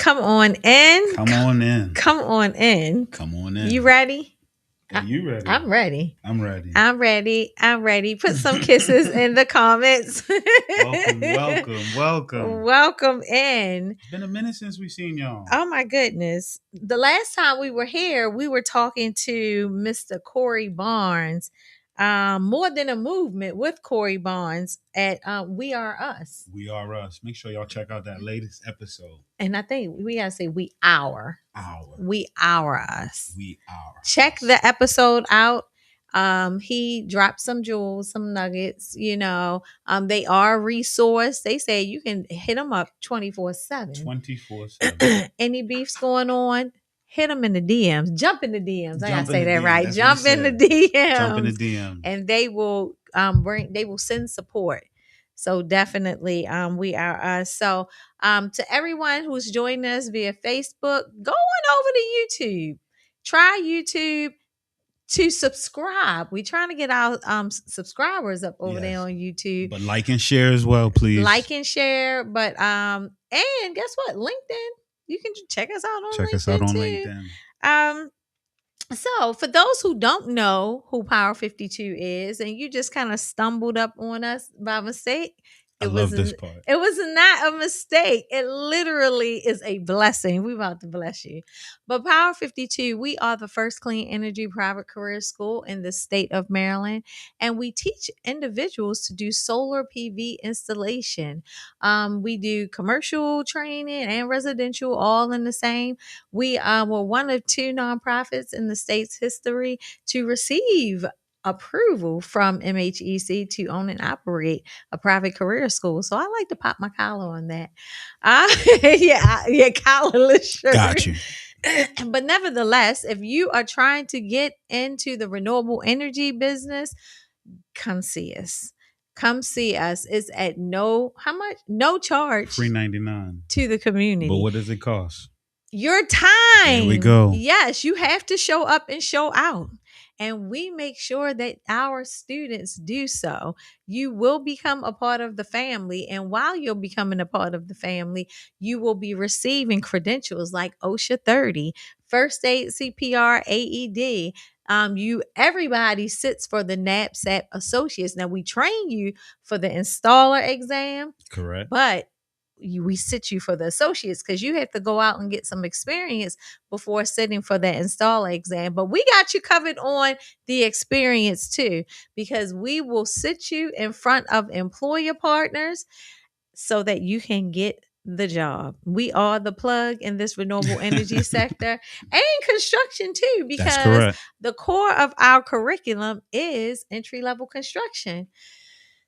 Come on in. Come on in. Come on in. Come on in. You ready? Are you ready? I'm ready. I'm ready. I'm ready. I'm ready. Put some kisses in the comments. Welcome. Welcome in. It's been a minute since we've seen y'all. Oh my goodness. The last time we were here, we were talking to Mr. Corey Barnes. More than a movement with Corey Barnes at We Are Us. We Are Us. Make sure y'all check out that latest episode. And I think we gotta say We Are Us. We Are. Check the episode out. He dropped some jewels, some nuggets. They are a resource. They say you can hit them up 24/7. 24/7. Any beefs going on? Hit them in the DMs. Jump in the DMs. I gotta say that right. That's Jump in the DMs. Jump in the DMs. And they will send support. So definitely We Are Us. So to everyone who's joining us via Facebook, go on over to YouTube. Try YouTube to subscribe. We're trying to get our subscribers up over there on YouTube. But like and share as well, please. Like and share. But and guess what? LinkedIn. You can check us out on LinkedIn. So for those who don't know who Power 52 is, and you just kind of stumbled up on us by mistake, I love this part. It was not a mistake. It literally is a blessing. We're about to bless you. But Power 52, we are the first clean energy private career school in the state of Maryland. And we teach individuals to do solar PV installation. We do commercial training and residential all in the same. We were one of two nonprofits in the state's history to receive approval from MHEC to own and operate a private career school. So I like to pop my collar on that. Collarless shirt. Got you. But nevertheless, if you are trying to get into the renewable energy business, come see us. Come see us. It's at no charge. $3.99 to the community. But what does it cost? Your time. Here we go. Yes, you have to show up and show out. And we make sure that our students do so. You will become a part of the family. And while you're becoming a part of the family, you will be receiving credentials like OSHA 30, First Aid CPR AED. Everybody sits for the NAPSAP Associates. Now we train you for the installer exam. Correct. But we sit you for the associates because you have to go out and get some experience before sitting for that installer exam. But we got you covered on the experience too, because we will sit you in front of employer partners so that you can get the job. We are the plug in this renewable energy sector and construction too, because the core of our curriculum is entry-level construction.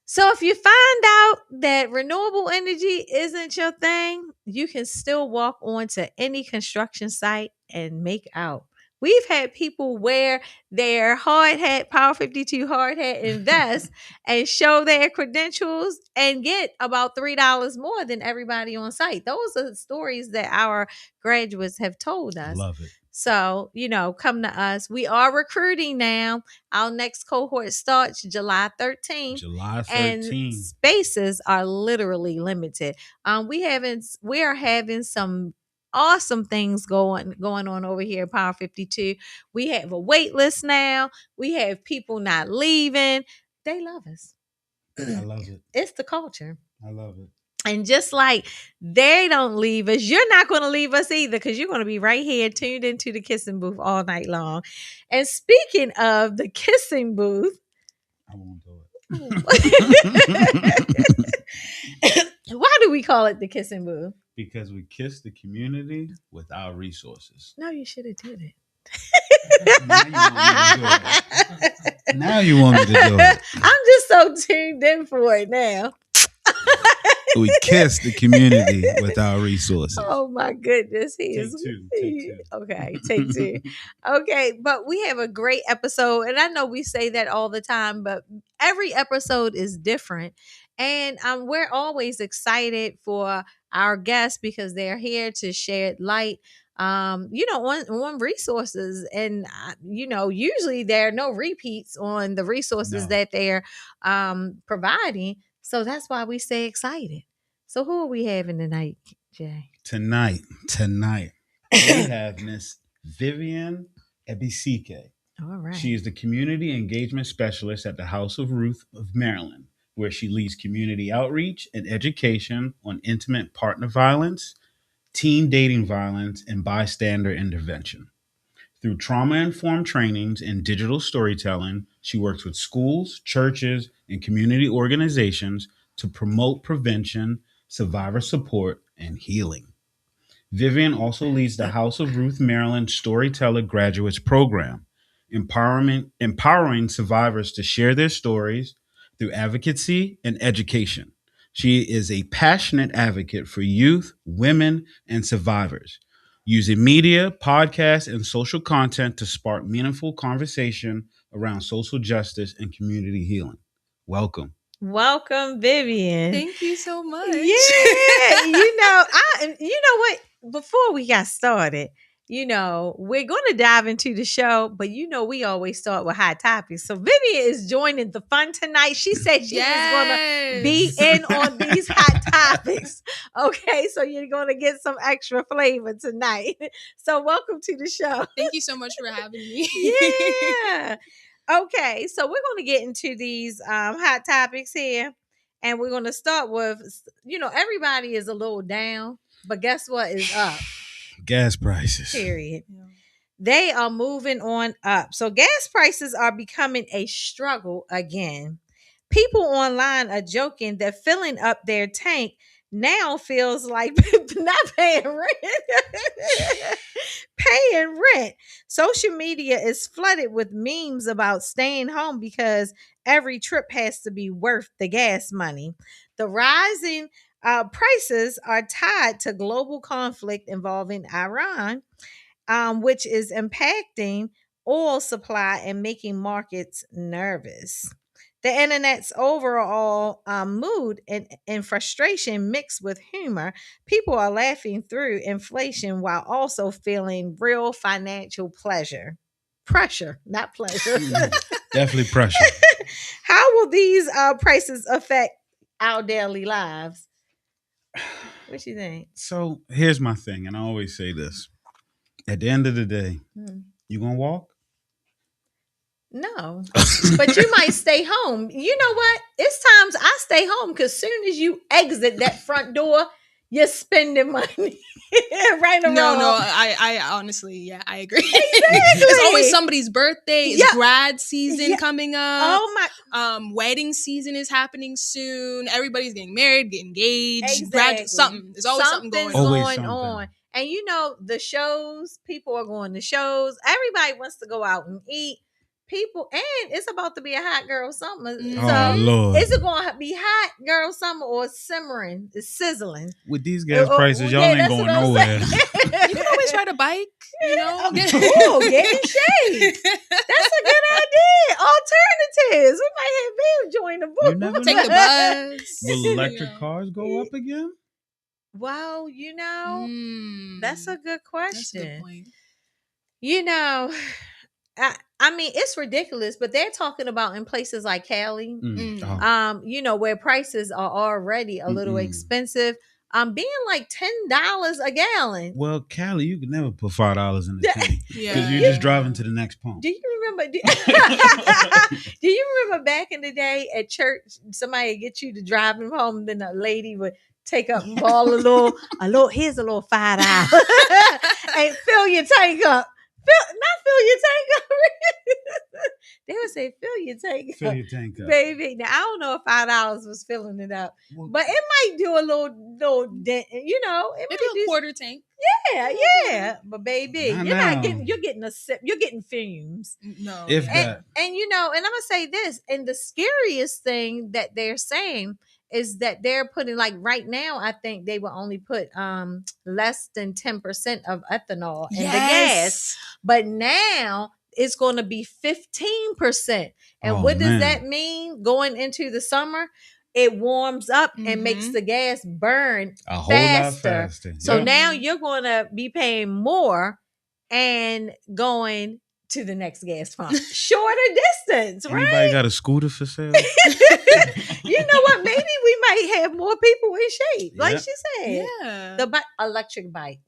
So if you find out that renewable energy isn't your thing, you can still walk onto any construction site and make out. We've had people wear their hard hat, Power 52 hard hat and vest and show their credentials and get about $3 more than everybody on site. Those are the stories that our graduates have told us. Love it. So, come to us. We are recruiting now. Our next cohort starts July 13th. And spaces are literally limited. We are having some awesome things going on over here at Power 52. We have a wait list now. We have people not leaving. They love us. I love it. It's the culture. I love it. And just like they don't leave us, you're not going to leave us either, because you're going to be right here tuned into the kissing booth all night long. And speaking of the kissing booth, I won't do it. Why do we call it the kissing booth? Because we kiss the community with our resources. No, you should have did it. Now you want me to do it. I'm just so tuned in for it now. We kiss the community with our resources. Oh my goodness. Take two. Okay, take two. Okay, but we have a great episode. And I know we say that all the time, but every episode is different. And we're always excited for our guests because they're here to shed light on resources. And usually there are no repeats on the resources that they're providing. So that's why we stay excited. So who are we having tonight, Jay? Tonight, we have Miss Vivian Ebisike. All right. She is the Community Engagement Specialist at the House of Ruth of Maryland, where she leads community outreach and education on intimate partner violence, teen dating violence, and bystander intervention. Through trauma-informed trainings and digital storytelling, she works with schools, churches, and community organizations to promote prevention, survivor support, and healing. Vivian also leads the House of Ruth Maryland Storyteller Graduates Program, empowering survivors to share their stories through advocacy and education. She is a passionate advocate for youth, women, and survivors, using media, podcasts, and social content to spark meaningful conversation around social justice and community healing. Welcome. Welcome, Vivian. Thank you so much. Yeah, you know what? Before we got started, we're going to dive into the show, but we always start with hot topics. So Vivian is joining the fun tonight. She said she was going to be in on these hot topics. Okay, so you're going to get some extra flavor tonight. So welcome to the show. Thank you so much for having me. Yeah. Okay, so we're going to get into these hot topics here. And we're going to start with, everybody is a little down, but guess what is up? Gas prices. Period. Yeah. They are moving on up. So gas prices are becoming a struggle again. People online are joking that filling up their tank now feels like not paying rent. Paying rent. Social media is flooded with memes about staying home because every trip has to be worth the gas money. The rising prices are tied to global conflict involving Iran, which is impacting oil supply and making markets nervous. The internet's overall mood and frustration mixed with humor. People are laughing through inflation while also feeling real financial pressure, not pleasure. Definitely pressure. How will these prices affect our daily lives? What you think? So here's my thing, and I always say this. At the end of the day, you gonna walk? No, but you might stay home. You know what? It's times I stay home because soon as you exit that front door, you're spending money. Right or wrong. No, I honestly, yeah, I agree. Exactly. It's always somebody's birthday. It's grad season coming up. Oh my! Wedding season is happening soon. Everybody's getting married, getting engaged, exactly. Something. There's always something going on. And the shows, people are going to shows. Everybody wants to go out and eat. People, and it's about to be a hot girl summer. Oh, Lord. Is it going to be hot girl summer or simmering? It's sizzling. With these gas prices, y'all ain't going nowhere. You can always ride a bike, get in shape. That's a good idea. Alternatives. We might have Viv join the book. You never take the bus. Will electric cars go up again? Well, that's a good question. That's a good point. I mean, it's ridiculous, but they're talking about in places like Cali, where prices are already a little expensive, being like $10 a gallon. Well, Cali, you can never put $5 in the tank because you're just driving to the next pump. Do you remember? Do you remember back in the day at church, somebody would get you to drive them home, then a lady would take up and ball a little. Here's a little $5, and fill your tank up. Not fill your tank up. They would say fill your tank up, baby. Now I don't know if $5 was filling it up, but it might do a little dent. It maybe a quarter tank. Yeah. But baby, you're getting a sip. You're getting fumes. No, if that. And I'm gonna say this. And the scariest thing that they're saying is that they're putting, like right now, I think they will only put less than 10% of ethanol in the gas. But now it's going to be 15%. And what does that mean going into the summer? It warms up and makes the gas burn a whole lot faster. So now you're going to be paying more and going to the next gas pump. Shorter distance, right? Anybody got a scooter for sale? You know what? Maybe we might have more people in shape, like Yep. she said. Yeah. The electric bike.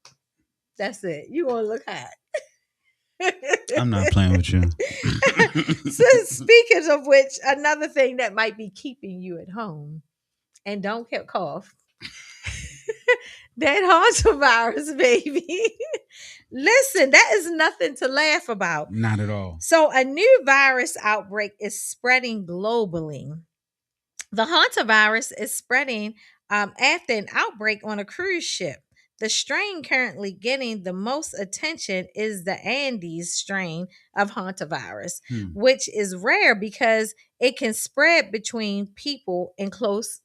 That's it. You gonna look hot. I'm not playing with you. So speaking of which, another thing that might be keeping you at home, and don't get cough. That hantavirus, baby. Listen, that is nothing to laugh about. Not at all. So, a new virus outbreak is spreading globally. The hantavirus is spreading after an outbreak on a cruise ship. The strain currently getting the most attention is the Andes strain of hantavirus, which is rare because it can spread between people in close,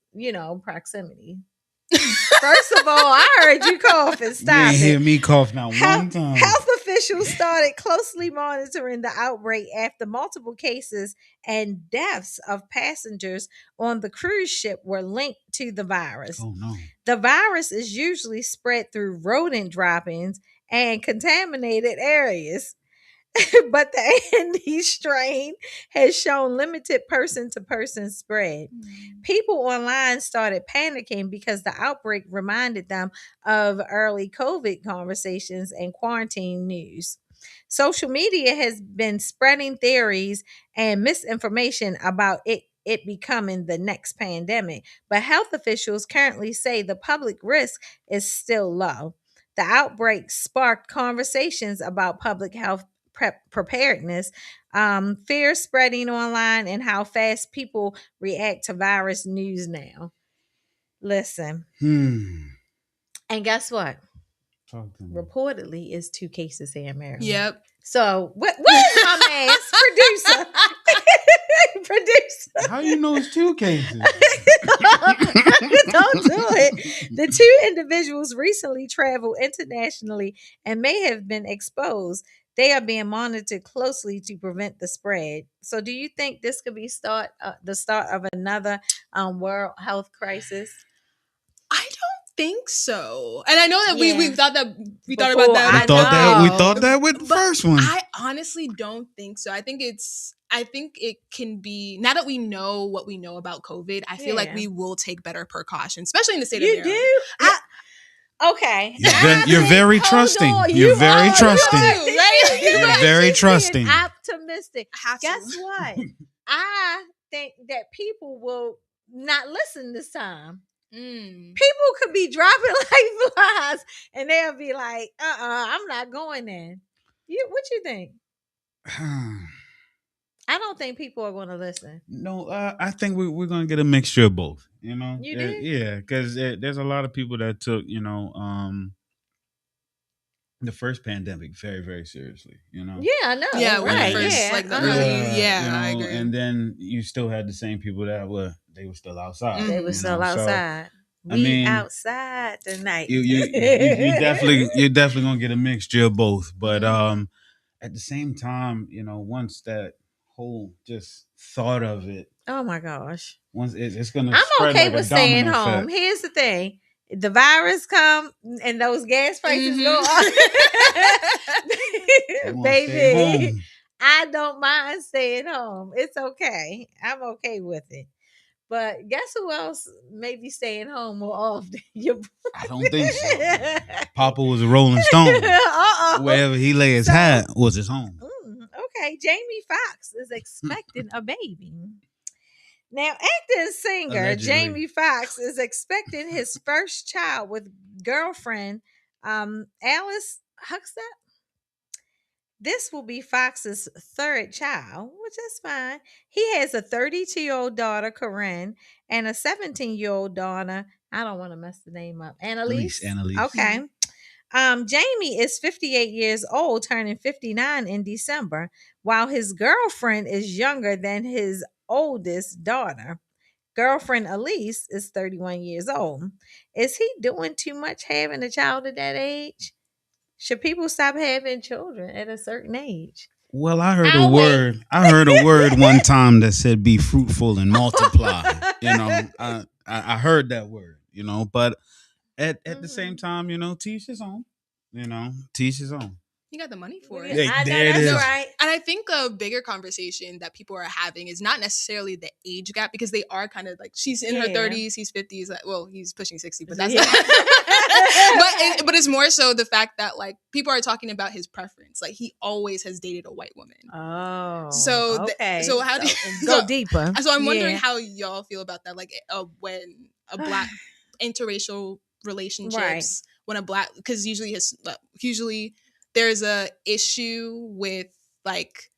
proximity. First of all, I heard you cough and You stop ain't it. hear me cough now one time. Health officials started closely monitoring the outbreak after multiple cases and deaths of passengers on the cruise ship were linked to the virus. Oh no. The virus is usually spread through rodent droppings and contaminated areas. But the Andes strain has shown limited person-to-person spread. People online started panicking because the outbreak reminded them of early COVID conversations and quarantine news. Social media has been spreading theories and misinformation about it becoming the next pandemic, but health officials currently say the public risk is still low. The outbreak sparked conversations about public health preparedness, fear spreading online, and how fast people react to virus news now. Listen, and guess what? Talk to me. Reportedly, is 2 cases here in Maryland. Yep. So, where's my man's producer? How you know it's 2 cases? Don't do it. The 2 individuals recently traveled internationally and may have been exposed. They are being monitored closely to prevent the spread. So, do you think this could be the start of another world health crisis? I don't think so. And I know that Yeah. we thought that we thought Before, about that. I We know. thought that with the But first one. I honestly don't think so. I think it can be, now that we know what we know about COVID, I feel like Yeah. we will take better precautions, especially in the state You of do? Maryland. Okay. You're very trusting. You're very trusting. Right? You're very just trusting. being optimistic. Have to. Guess what? I think that people will not listen this time. People could be dropping like flies, and they'll be like, I'm not going in. What you think? I don't think people are going to listen. No, I think we're going to get a mixture of both. You know, You do? Yeah, because there's a lot of people that took the first pandemic very, very seriously. You know. Yeah, I know. Yeah, when right. it first, Yeah. like the early, you know, I agree. And then you still had the same people that were still outside. They were you still know, so, outside. I mean, outside tonight. you definitely gonna get a mixture of both. But at the same time, once that whole just thought of it, oh my gosh, once it's gonna. I'm spread okay like with a staying domino home. effect. Here's the thing: the virus come and those gas prices go They up, wanna stay baby. home. I don't mind staying home. It's okay. I'm okay with it. But guess who else may be staying home more often? I don't think so. Papa was a Rolling Stone. Wherever he lay his hat was his home. Okay, Jamie Foxx is expecting a baby. Now, actor and singer Allegedly. Jamie Foxx is expecting his first child with girlfriend Alice Huxtap. This will be Fox's 3rd child, which is fine. He has a 32-year-old daughter, Corinne, and a 17-year-old daughter. I don't want to mess the name up. Annalise. Okay. Jamie is 58 years old, turning 59 in December, while his girlfriend is younger than his oldest daughter. Girlfriend Elise is 31 years old. Is he doing too much having a child at that age? Should people stop having children at a certain age? Well, I heard a word. I heard a word one time that said "be fruitful and multiply." I heard that word. But at the same time, teach his own. Teach his own. He got the money for it. Hey, I know there it that's is. right. And I think a bigger conversation that people are having is not necessarily the age gap, because they are kind of like, she's in her Yeah. 30s, he's 50s. Well, he's pushing 60, but that's Yeah. not. But it's more so the fact that like people are talking about his preference. Like he always has dated a white woman. Oh, So okay. so how do you go deeper? So I'm wondering Yeah. how y'all feel about that. Like when a black interracial relationships, when a black, because usually there's a issue with like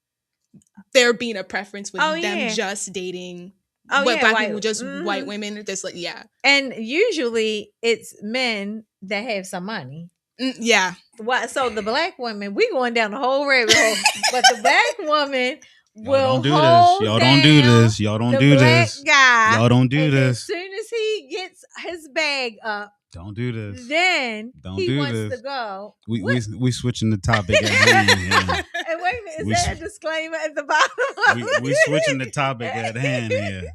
there being a preference with them yeah. just dating yeah, black white- people, just mhm. white women. Just like And usually it's men that have some money. Yeah. Why? So the black women, we going down the whole rabbit hole, but the black woman will Y'all don't do hold this. Y'all don't do down this. Y'all don't the do black this. guy. Y'all don't do and this. As soon as he gets his bag up, Don't do this. then Don't he do wants this. to go. We switching the topic at hand here. And wait a minute, is We there a disclaimer at the bottom? We switching the topic at hand here.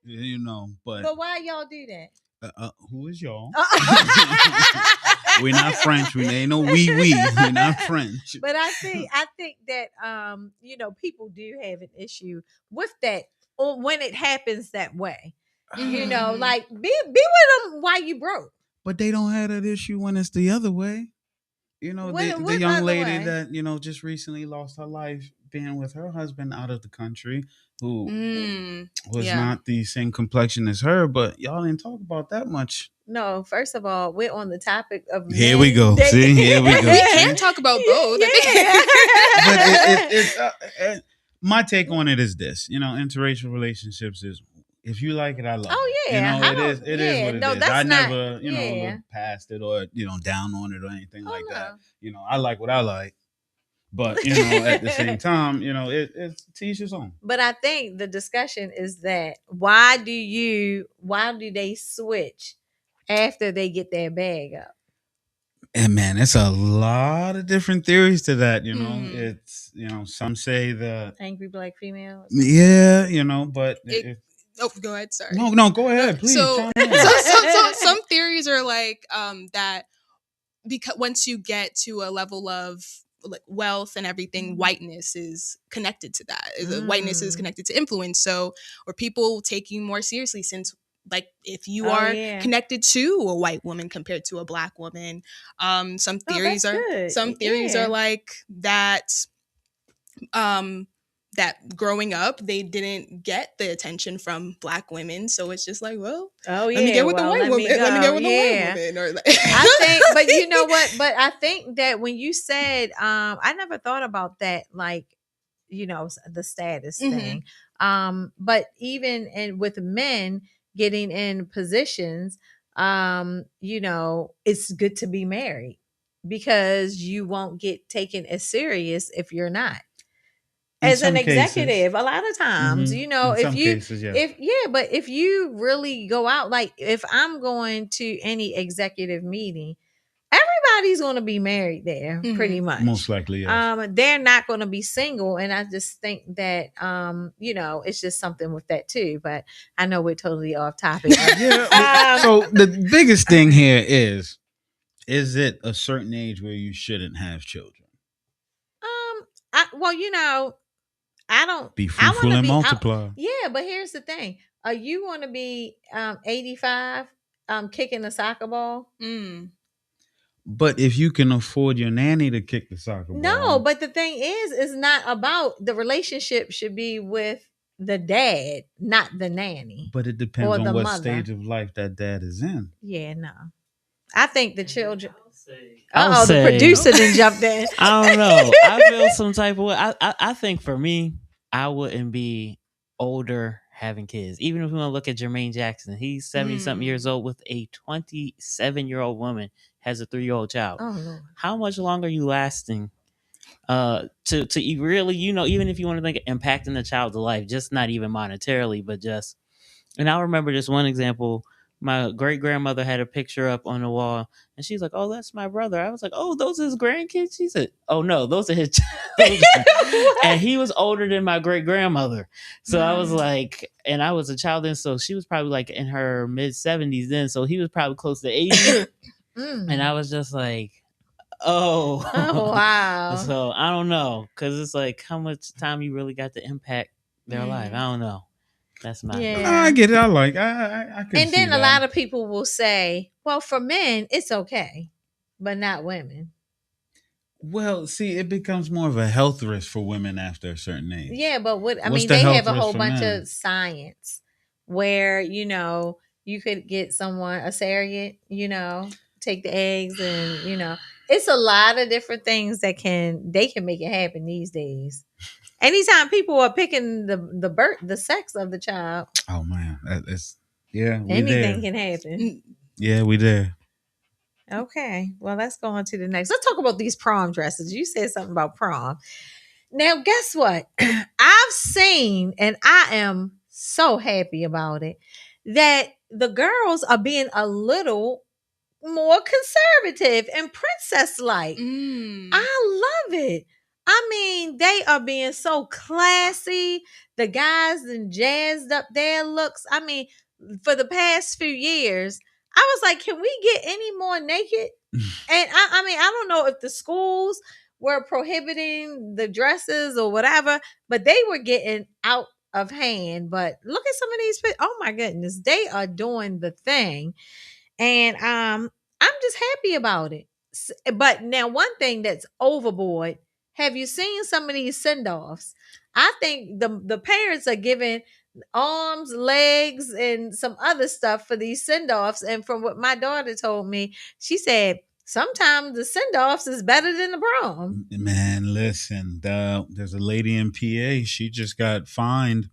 You know, But why y'all do that? Who is y'all? We're not French. We ain't no we. We're not French. But I think that people do have an issue with that, or when it happens that way. You know, like be with them while you broke. But they don't have that issue when it's the other way. You know, the young other lady way? that just recently lost her life being with her husband out of the country, who was not the same complexion as her. But y'all didn't talk about that much. No, first of all, we're on the topic of Here we go. See, here we go. We can talk about both. But my take on it is this: interracial relationships is, if you like it, I love it. Oh yeah, it is what it is. That's I not, never, look past it or down on it or anything like that. I like what I like, but at the same time, it's to each his own. But I think the discussion is that why do they switch after they get their bag up? And man, it's a lot of different theories to that. It's some say that angry black females. Yeah, but go ahead. Sorry. No, go ahead, please. So some theories are like that because once you get to a level of like wealth and everything, whiteness is connected to that. Whiteness is connected to influence. So, or people take you more seriously since, like, if you are connected to a white woman compared to a black woman. Some theories are like that. That growing up they didn't get the attention from black women, so it's just like, well, let me get with the white woman. Let me get with the white woman. Or like, I think, but you know what? But I think that when you said, I never thought about that, like, the status thing. But even with men getting in positions, it's good to be married because you won't get taken as serious if you're not. As an executive, a lot of times, if you really go out, like if I'm going to any executive meeting, everybody's going to be married there, pretty much. Most likely, yes. They're not going to be single, and I just think that it's just something with that too. But I know we're totally off topic. So the biggest thing here is it a certain age where you shouldn't have children? I don't be fruitful and multiply. But here's the thing: are you going to be 85 kicking a soccer ball? But if you can afford your nanny to kick the soccer ball, no. But the thing is, it's not about the relationship. Should be with the dad, not the nanny. But it depends on what mother. stage of life that dad is in. Yeah, no. I think the children. The producer didn't jump in. I don't know. I feel some type of way. I think for me, I wouldn't be older having kids. Even if we want to look at Jermaine Jackson, he's 70-something years old with a 27-year-old woman, has a 3-year-old child. Oh, Lord. How much longer are you lasting to really, even if you want to think of impacting the child's life, just not even monetarily, but just, and I remember just one example. My great-grandmother had a picture up on the wall, and she's like, "Oh, that's my brother." I was like, "Oh, those are his grandkids?" She said, "Oh, no, those are his children." And he was older than my great-grandmother. So I was like, and I was a child then, so she was probably like in her mid-70s then, so he was probably close to 80. And I was just like, Oh. Oh, wow. So I don't know, because it's like how much time you really got to impact their life. I don't know. That's my Yeah. No, I get it. I can And see then a that. lot of people will say, well, for men, it's okay, but not women. Well, see, it becomes more of a health risk for women after a certain age. Yeah, but What's the they health have a risk whole for bunch men? of science where, you could get a surrogate, take the eggs and, it's a lot of different things they can make it happen these days. Anytime people are picking the sex of the child, Oh man, that's yeah, we anything there. can happen. Mm, Yeah, we there. Okay, well, let's go on to the next. Let's talk about these prom dresses. You said something about prom. Now, guess what? I've seen, and I am so happy about it, that the girls are being a little more conservative and princess like. mm. I love it. I mean, they are being so classy. The guys and jazzed up their looks. I mean, for the past few years, I was like, can we get any more naked? And I mean, I don't know if the schools were prohibiting the dresses or whatever, but they were getting out of hand. But look at some of these. Oh my goodness, they are doing the thing, and I'm just happy about it. But now, one thing that's overboard. Have you seen some of these send offs? I think the parents are giving arms, legs, and some other stuff for these send offs. And from what my daughter told me, she said sometimes the send offs is better than the prom. Man, listen, there's a lady in PA. She just got fined.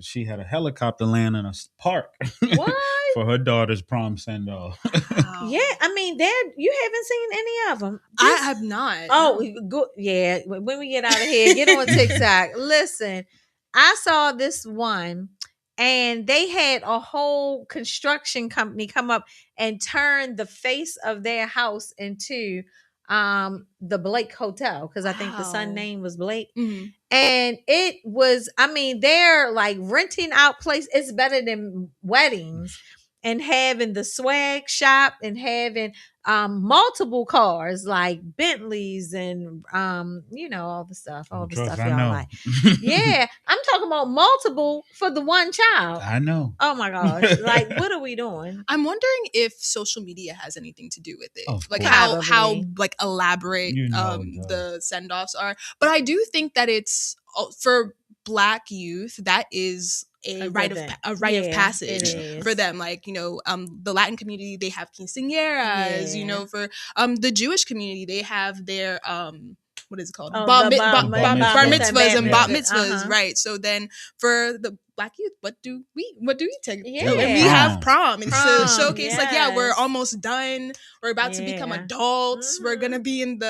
She had a helicopter land in a park What? for her daughter's prom send off. Wow. Yeah, I mean, you haven't seen any of them. I have not. Oh, good. Yeah. When we get out of here, get on TikTok. Listen, I saw this one, and they had a whole construction company come up and turn the face of their house into the Blake Hotel, because I think the son Wow. name was Blake. Mhm. And it was, I mean, they're like renting out place. It's better than weddings, and having the swag shop and having multiple cars like Bentleys and all the stuff Trust, y'all I know. like. Yeah, I'm talking about multiple for the one child. I know. Oh my gosh. Like, what are we doing? I'm wondering if social media has anything to do with it. Of Like course. how Probably. like elaborate You know it does. the send-offs are. But I do think that it's for Black youth, that is A a good rite of thing. rite Yeah, of passage it is. for them. Like, the Latin community, they have quinceañeras, Yeah. for the Jewish community, they have their what is it called? Oh, bar the bar bar mitzvahs and bat mitzvahs. mitzvahs, Uh-huh. right? So then for the Black youth, what do we take? Yeah. We have prom, and Prom, to showcase like, yeah, we're yes. almost done. We're about to become Yeah. adults. We're Mhm. gonna be in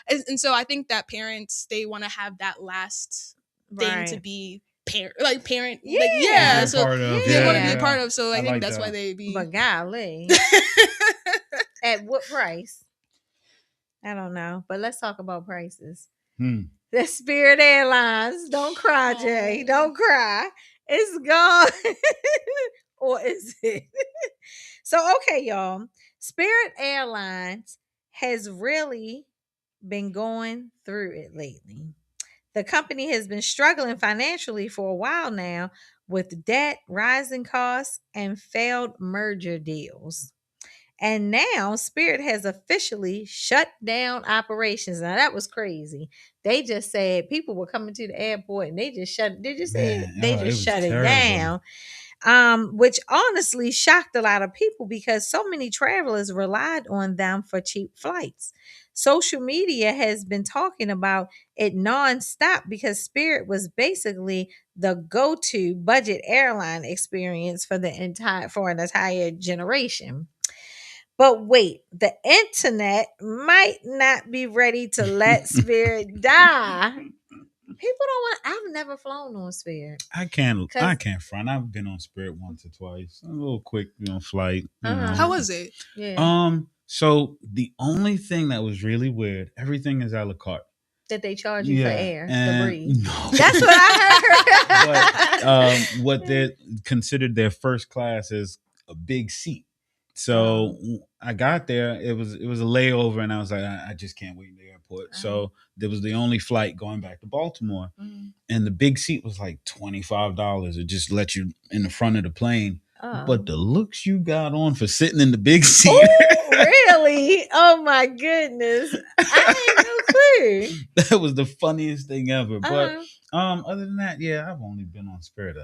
and so I think that parents, they want to have that last thing to Right. be parent, Yeah. so Part of, they want to yeah. be a part of. So I think like that's that. why they be. But golly, at what price? I don't know. But let's talk about prices. Hmm. The Spirit Airlines. Don't cry, Jay. Oh. Don't cry. It's gone. Or is it? So, okay, y'all. Spirit Airlines has really been going through it lately. The company has been struggling financially for a while now, with debt, rising costs, and failed merger deals. And now Spirit has officially shut down operations. Now that was crazy. They just said people were coming to the airport and they just shut. Did you see it? Man, They it just was shut it terrible. down. Which honestly shocked a lot of people because so many travelers relied on them for cheap flights. Social media has been talking about it nonstop because Spirit was basically the go-to budget airline experience for an entire generation. But wait, the internet might not be ready to let Spirit die. People don't want. I've never flown on Spirit. I can't 'Cause- front. I've been on Spirit once or twice. A little quick, flight. Uh-huh. How was it? Yeah, So the only thing that was really weird, everything is a la carte. that they charge you for air to and- breathe. No. That's what I heard. But what they considered their first class is a big seat. So I got there. It was a layover, and I was like, I just can't wait in the airport. So there was the only flight going back to Baltimore, and the big seat was like $25. It just let you in the front of the plane. But the looks you got on for sitting in the big seat. Oh, really? Oh my goodness. I had no clue. That was the funniest thing ever. But other than that, yeah, I've only been on Spirit.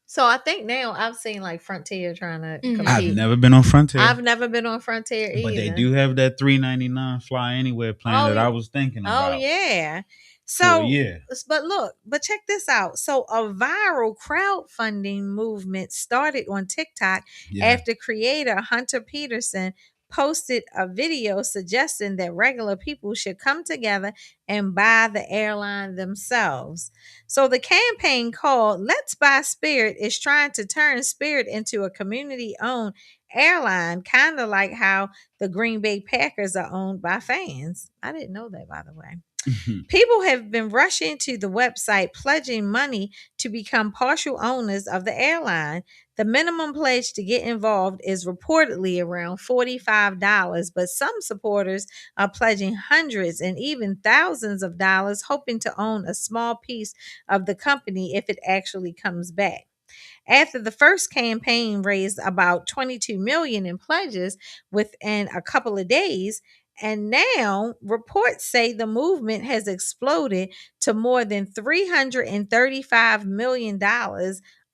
So I think now I've seen like Frontier trying to compete. I've never been on Frontier. I've never been on Frontier either. But they do have that $3.99 fly anywhere plan that I was thinking about. Oh yeah. So yeah. But check this out. So a viral crowdfunding movement started on TikTok after creator Hunter Peterson posted a video suggesting that regular people should come together and buy the airline themselves. So the campaign called Let's Buy Spirit is trying to turn Spirit into a community-owned airline, kind of like how the Green Bay Packers are owned by fans. I didn't know that, by the way. People have been rushing to the website pledging money to become partial owners of the airline. The minimum pledge to get involved is reportedly around $45, but some supporters are pledging hundreds and even thousands of dollars, hoping to own a small piece of the company if it actually comes back. After the first campaign raised about $22 million in pledges within a couple of days, and now reports say the movement has exploded to more than $335 million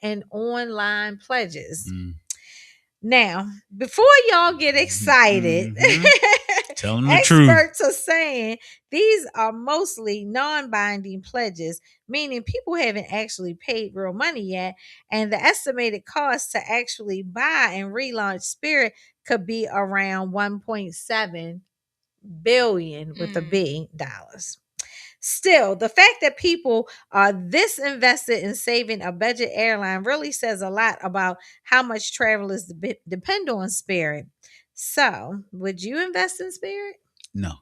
in online pledges. Now, before y'all get excited, tell them the truth. Experts are saying these are mostly non-binding pledges, meaning people haven't actually paid real money yet, and the estimated cost to actually buy and relaunch Spirit could be around $1.7 billion with a B dollars. Still, the fact that people are this invested in saving a budget airline really says a lot about how much travelers depend on Spirit. So, would you invest in Spirit? No.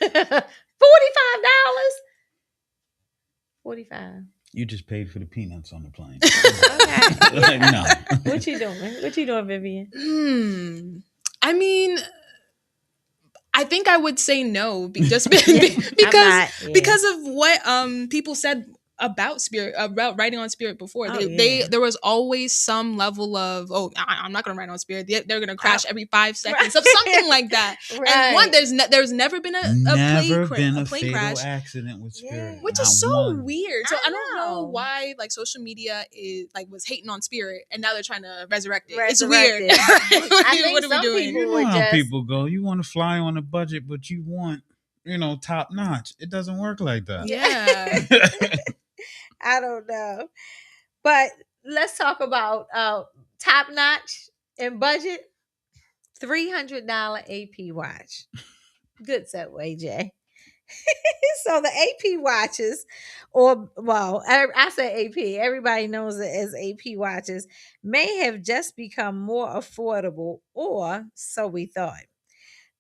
$45? 45. You just paid for the peanuts on the plane. Okay. Like, no. What you doing, Vivian? I mean, I think I would say no, because of what people said about Spirit, about writing on Spirit before. There was always some level of, I'm not going to write on Spirit. They're going to crash every 5 seconds, something like that. And there's never been a plane crash accident with Spirit, which is so weird. So I don't know why like social media was hating on Spirit, and now they're trying to resurrect it. It's weird. What are we doing? You know how people go. You want to fly on a budget, but you want top notch. It doesn't work like that. Yeah. I don't know. But let's talk about top notch and budget. $300 AP watch. Good segue, Jay. So the AP watches, I say AP, everybody knows it as AP watches, may have just become more affordable, or so we thought.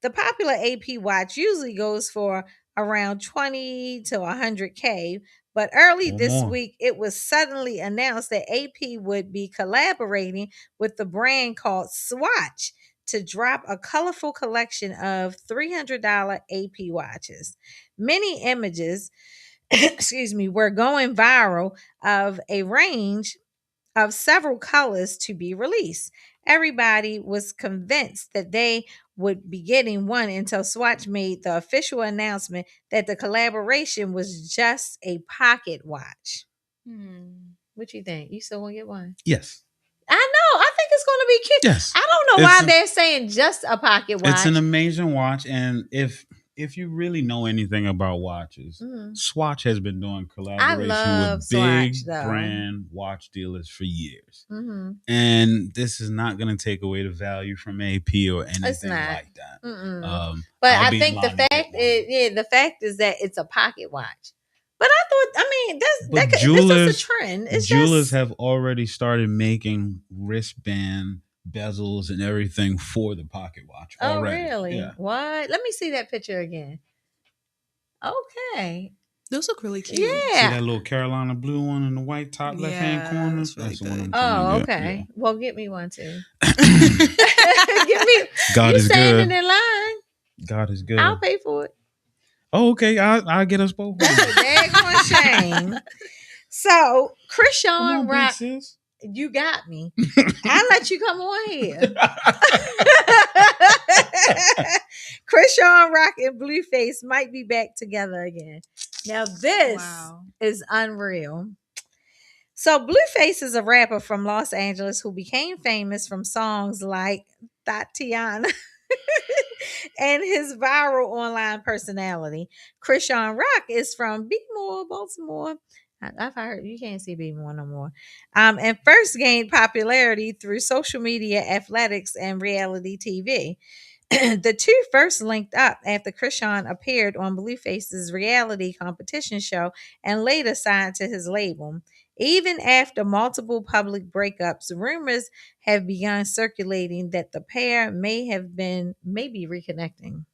The popular AP watch usually goes for around 20 to 100K, but early this week, it was suddenly announced that AP would be collaborating with the brand called Swatch to drop a colorful collection of $300 AP watches. Many images, were going viral of a range of several colors to be released. Everybody was convinced that they would be getting one until Swatch made the official announcement that the collaboration was just a pocket watch. What you think? You still want to get one? Yes. I know. I think it's going to be cute. Yes. I don't know why they're saying just a pocket watch. It's an amazing watch, and if you really know anything about watches, Swatch has been doing collaboration with big brand watch dealers for years. And this is not going to take away the value from AP or anything like that. But I think the fact is that it's a pocket watch. But this is a trend. Jewelers have already started making wristband bezels and everything for the pocket watch already. Oh, really? Yeah. What? Let me see that picture again. Okay. Those look really cute. Yeah. See that little Carolina blue one in the white top left-hand corner? That's really the one I'm Oh, telling you. okay. Yeah. Well, get me one too. Give me. God You is standing good. in line. God is good. I'll pay for it. Oh, okay. I'll get us both. That's a daggone shame. So, Come Krishan on, big Rock, sis. you got me. I'll let you come on here. Krishan Rock and Blueface might be back together again. Now, this Wow. is unreal. So, Blueface is a rapper from Los Angeles who became famous from songs like Tatiana and his viral online personality. Krishan Rock is from Beatmore, Baltimore. I've heard you can't see Beatmore no more. And first gained popularity through social media, athletics, and reality TV. The two first linked up after Krishan appeared on Blueface's reality competition show and later signed to his label. Even after multiple public breakups, rumors have begun circulating that the pair may be reconnecting.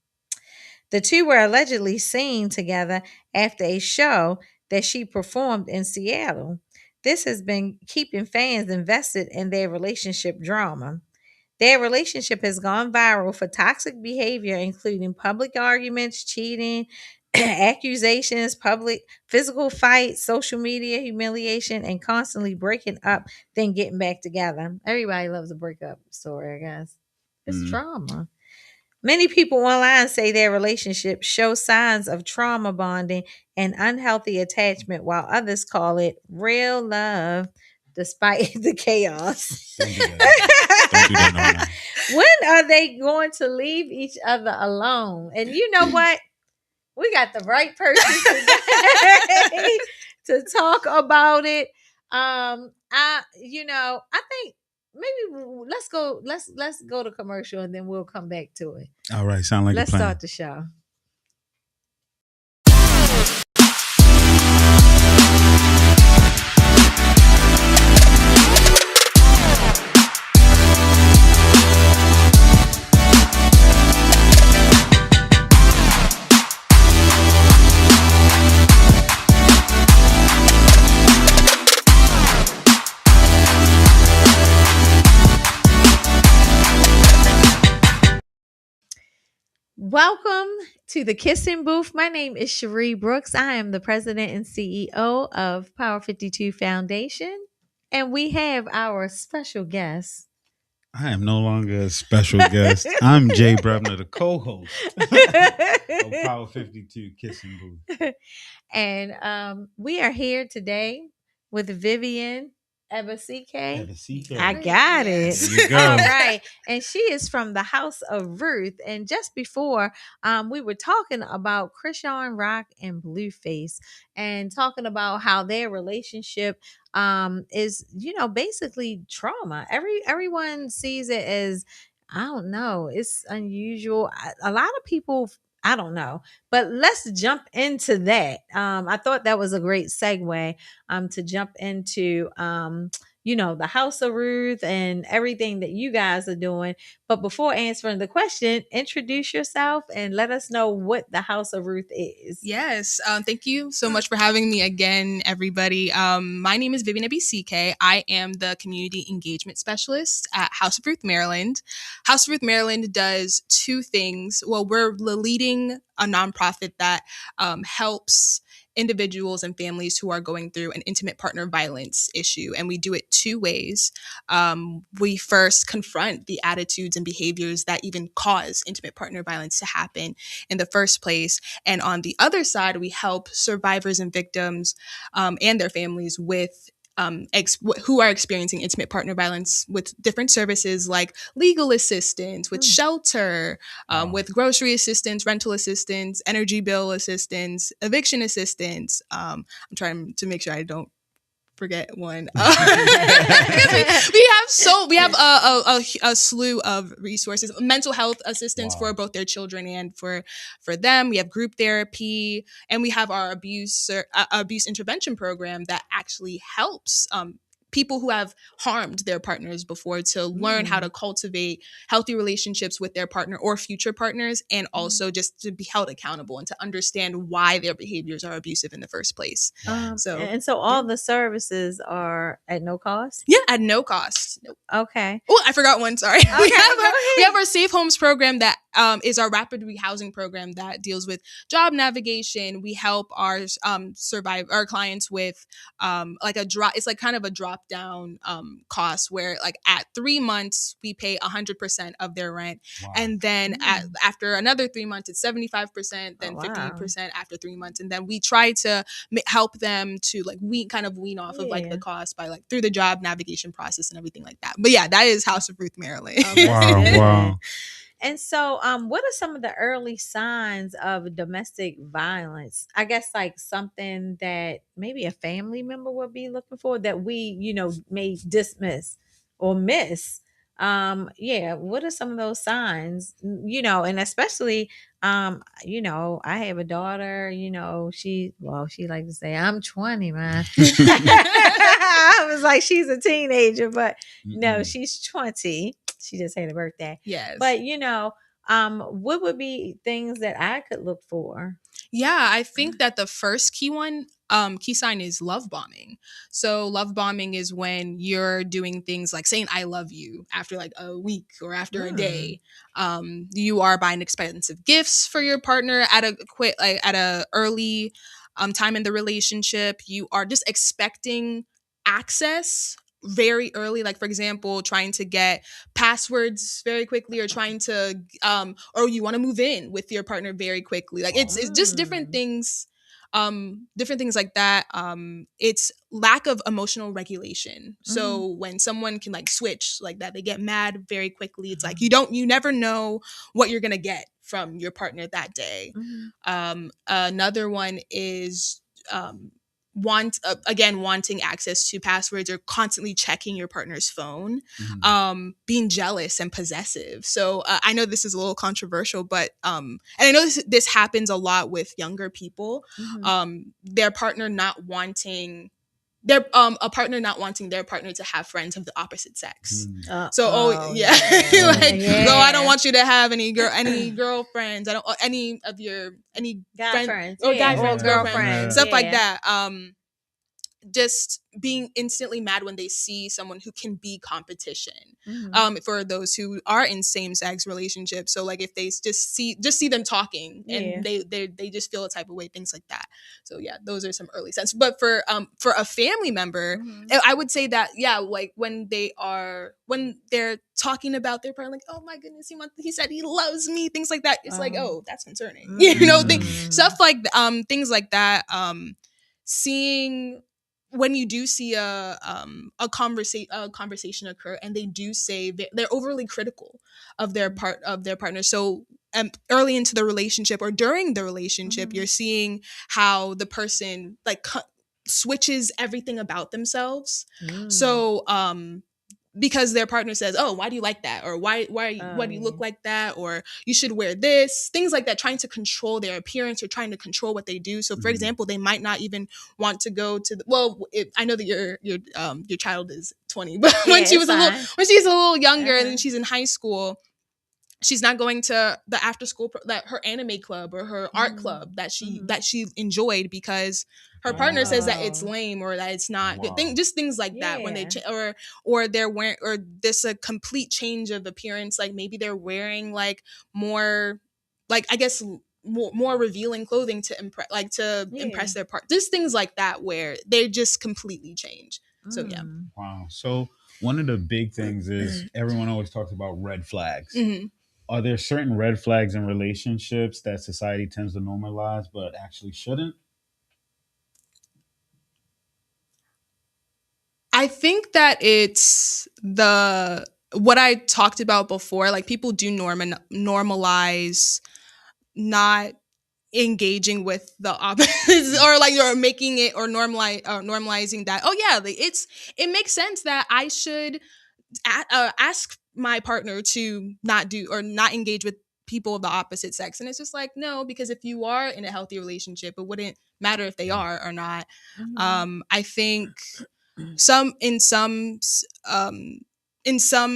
The two were allegedly seen together after a show that she performed in Seattle. This has been keeping fans invested in their relationship drama. Their relationship has gone viral for toxic behavior, including public arguments, cheating, accusations, public physical fights, social media humiliation, and constantly breaking up, then getting back together. Everybody loves a breakup story, I guess. It's trauma. Many people online say their relationship shows signs of trauma bonding and unhealthy attachment, while others call it real love despite the chaos. Don't do that. Don't do that no more. When are they going to leave each other alone? And you know what? We got the right person today to talk about it. I think maybe let's go to commercial and then we'll come back to it. All right. Sound like Let's a plan. start the show. Welcome to the Kissing Booth. My name is Cherie Brooks. I am the president and CEO of Power 52 Foundation. And we have our special guest. I am no longer a special guest. I'm Jay Brebner, the co-host of Power 52 Kissing Booth. And we are here today with Vivian Ebasike. I got it. There you go. All right. And she is from the House of Ruth. And just before, we were talking about Krishan Rock and Blueface and talking about how their relationship is, basically trauma. Everyone sees it as, I don't know, it's unusual. A lot of people, I don't know, but let's jump into that. I thought that was a great segue to jump into the House of Ruth and everything that you guys are doing. But before answering the question, introduce yourself and let us know what the House of Ruth is. Yes. Thank you so much for having me again, everybody. My name is Vivian Ebasike. I am the Community Engagement Specialist at House of Ruth Maryland. House of Ruth Maryland does two things. Well, we're leading a nonprofit that helps individuals and families who are going through an intimate partner violence issue. And we do it two ways. We first confront the attitudes and behaviors that even cause intimate partner violence to happen in the first place. And on the other side, we help survivors and victims and their families with who are experiencing intimate partner violence with different services like legal assistance, with shelter, with grocery assistance, rental assistance, energy bill assistance, eviction assistance. I'm trying to make sure I don't forget one. we have a slew of resources, mental health assistance for both their children and for them. We have group therapy, and we have our abuse intervention program that actually helps people who have harmed their partners before to learn how to cultivate healthy relationships with their partner or future partners, and also just to be held accountable and to understand why their behaviors are abusive in the first place. So all the services are at no cost? Yeah, at no cost. Nope. Okay. Oh, I forgot one. Sorry. Okay, we go have ahead. our Safe Homes program that is our rapid rehousing program that deals with job navigation. We help our our clients with like a drop. It's like kind of a drop down cost where like at 3 months we pay 100% of their rent, Wow. and then after another 3 months it's 75%, then Oh, wow. 50% after 3 months, and then we try to help them to like wean off of like Yeah. the cost by like through the job navigation process and everything like that. But yeah, that is House of Ruth, Maryland. Oh, that's Wow, good. wow. And so, what are some of the early signs of domestic violence? I guess like something that maybe a family member would be looking for that we, may dismiss or miss. Yeah, what are some of those signs? And especially, I have a daughter. She like to say I'm 20, man. I was like, she's a teenager, but no, Mm-mm. she's 20. She just had a birthday. Yes. But what would be things that I could look for? Yeah, I think that the first key sign is love bombing. So love bombing is when you're doing things like saying I love you after like a week or after a day. You are buying expensive gifts for your partner at a early time in the relationship. You are just expecting access very early, like for example trying to get passwords very quickly, or trying to or you want to move in with your partner very quickly. Like it's just different things like that. It's lack of emotional regulation. So when someone can like switch like that, they get mad very quickly. It's like you never know what you're gonna get from your partner that day. Another one is wanting access to passwords or constantly checking your partner's phone. Being jealous and possessive. So I know this is a little controversial, but and I know this happens a lot with younger people. Their partner not wanting their partner not wanting their partner to have friends of the opposite sex. Yeah. I don't want you to have any girlfriends. I don't any guy friends or guy friends, girlfriends, stuff like that. Just being instantly mad when they see someone who can be competition. For those who are in same-sex relationships, so like if they just see them talking and they just feel a type of way, things like that. So yeah, those are some early signs. But for a family member, I would say that like when they're talking about their partner, like, oh my goodness, he said he loves me, things like that. It's like, oh, that's concerning. Stuff like things like that. Seeing when you do see a conversation occur and they do say they're overly critical of their partner. So early into the relationship or during the relationship, you're seeing how the person like switches everything about themselves. So because their partner says, oh, why do you like that? Or why do you look like that? Or you should wear this, things like that, trying to control their appearance or trying to control what they do. So for example, they might not even want to go to I know that your child is 20, but when she's a little younger and she's in high school, she's not going to the after school her anime club or her art club that she enjoyed because her partner says that it's lame or that it's not good. Just things like that when they or they're wearing, or there's a complete change of appearance. Like maybe they're wearing like more, like I guess more revealing clothing to impress their partner. Just things like that where they just completely change. So yeah. Wow. So one of the big things is everyone always talks about red flags. Are there certain red flags in relationships that society tends to normalize but actually shouldn't? I think that it's what I talked about before. Like people do normalize not engaging with the opposite, or like you're making it or normalizing that. Oh yeah, like it makes sense that I should ask my partner to not engage with people of the opposite sex. And it's just like, no, because if you are in a healthy relationship, it wouldn't matter if they are or not. I think in some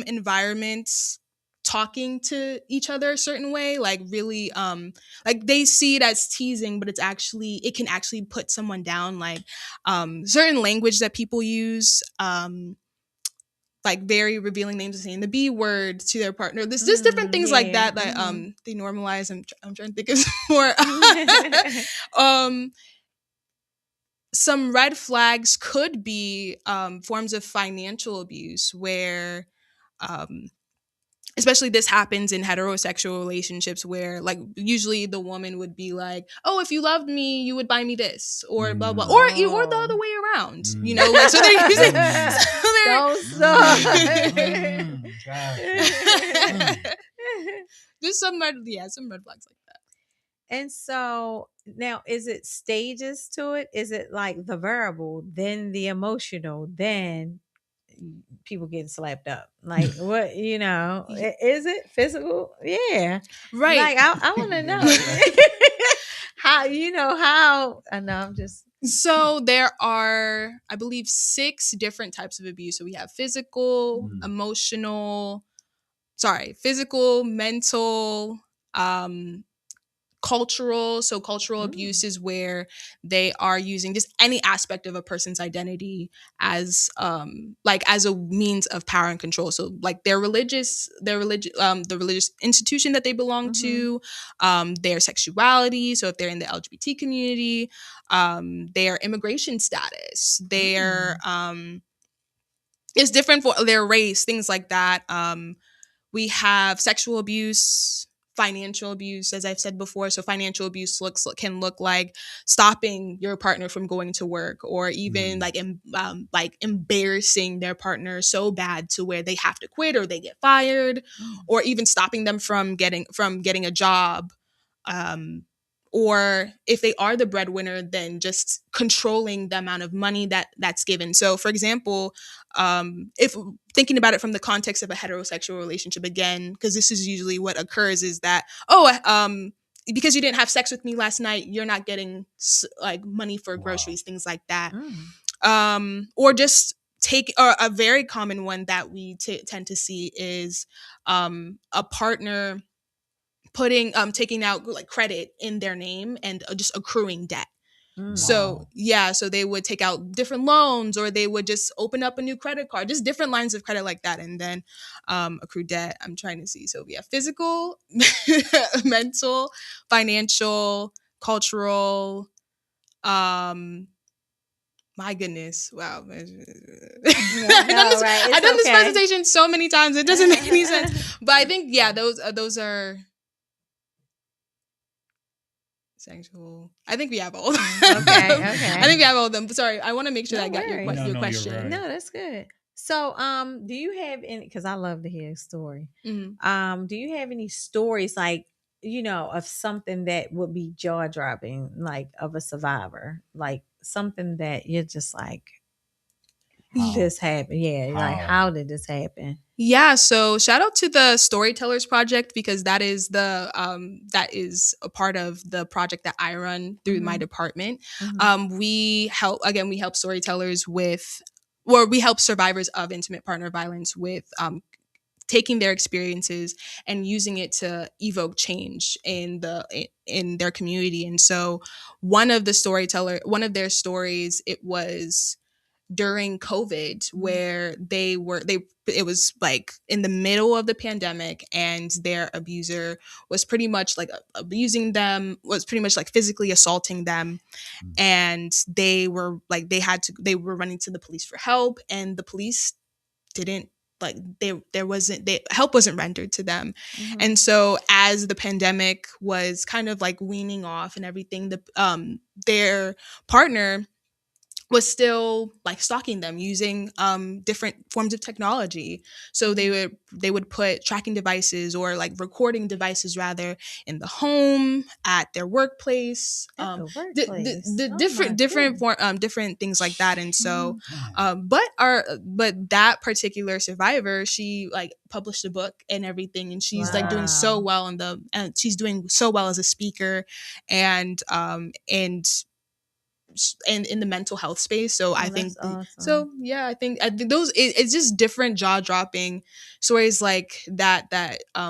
environments, talking to each other a certain way, like really like they see it as teasing, but it can actually put someone down. Like certain language that people use, like very revealing names, saying the B word to their partner. There's just different things like yeah. that they normalize. I'm trying to think of more. Some red flags could be forms of financial abuse where especially this happens in heterosexual relationships where like usually the woman would be like, oh, if you loved me you would buy me this or blah blah, or the other way around, you know, like so they're using Don't stop. there's some red flags like that. And so now, is it stages to it? Is it like the verbal, then the emotional, then people getting slapped up? Like what, you know, is it physical? Yeah. Right. Like I want to know how, you know, how, I know I'm just. So there are, I believe, 6 different types of abuse. So we have physical, physical, mental, cultural. So cultural abuse is where they are using just any aspect of a person's identity as as a means of power and control. So like the religious institution that they belong to, their sexuality. So if they're in the LGBT community, their immigration status, their it's different for their race, things like that. We have sexual abuse, financial abuse, as I've said before. So financial abuse can look like stopping your partner from going to work, or even like embarrassing their partner so bad to where they have to quit or they get fired, or even stopping them from getting a job. Or if they are the breadwinner, then just controlling the amount of money that's given. So, for example, if thinking about it from the context of a heterosexual relationship again, because this is usually what occurs, is that, because you didn't have sex with me last night, you're not getting like money for groceries, things like that. Or just a very common one that we tend to see is a partner taking out like credit in their name and just accruing debt. So so they would take out different loans, or they would just open up a new credit card, just different lines of credit like that, and then accrue debt. I'm trying to see. So we have physical, mental, financial, cultural. My goodness. Wow. I've done this presentation so many times. It doesn't make any sense. But I think, those are sexual. I think we have all of them. Okay. I think we have all of them. Sorry, I want to make sure that I got your question. Right. No, that's good. So, do you have any, because I love to hear a story. Do you have any stories like, you know, of something that would be jaw dropping, like of a survivor, like something that you're just like, this happened? Yeah. Like, how did this happen? Yeah, so shout out to the Storytellers Project, because that is a part of the project that I run through my department. We help storytellers we help survivors of intimate partner violence with taking their experiences and using it to evoke change in their community. And so one of their stories, it was during COVID, where it was like in the middle of the pandemic, and their abuser was pretty much like abusing them, was pretty much like physically assaulting them. And they were running to the police for help, and the police didn't help wasn't rendered to them. And so as the pandemic was kind of like weaning off and everything, their partner was still like stalking them using different forms of technology. So they would put tracking devices, or like recording devices rather, in the home, at their workplace, different things like that. And so but that particular survivor, she like published a book and everything, and she's like doing so well and she's doing so well as a speaker, and in the mental health space. So I think awesome. I think those it's just different jaw dropping stories like that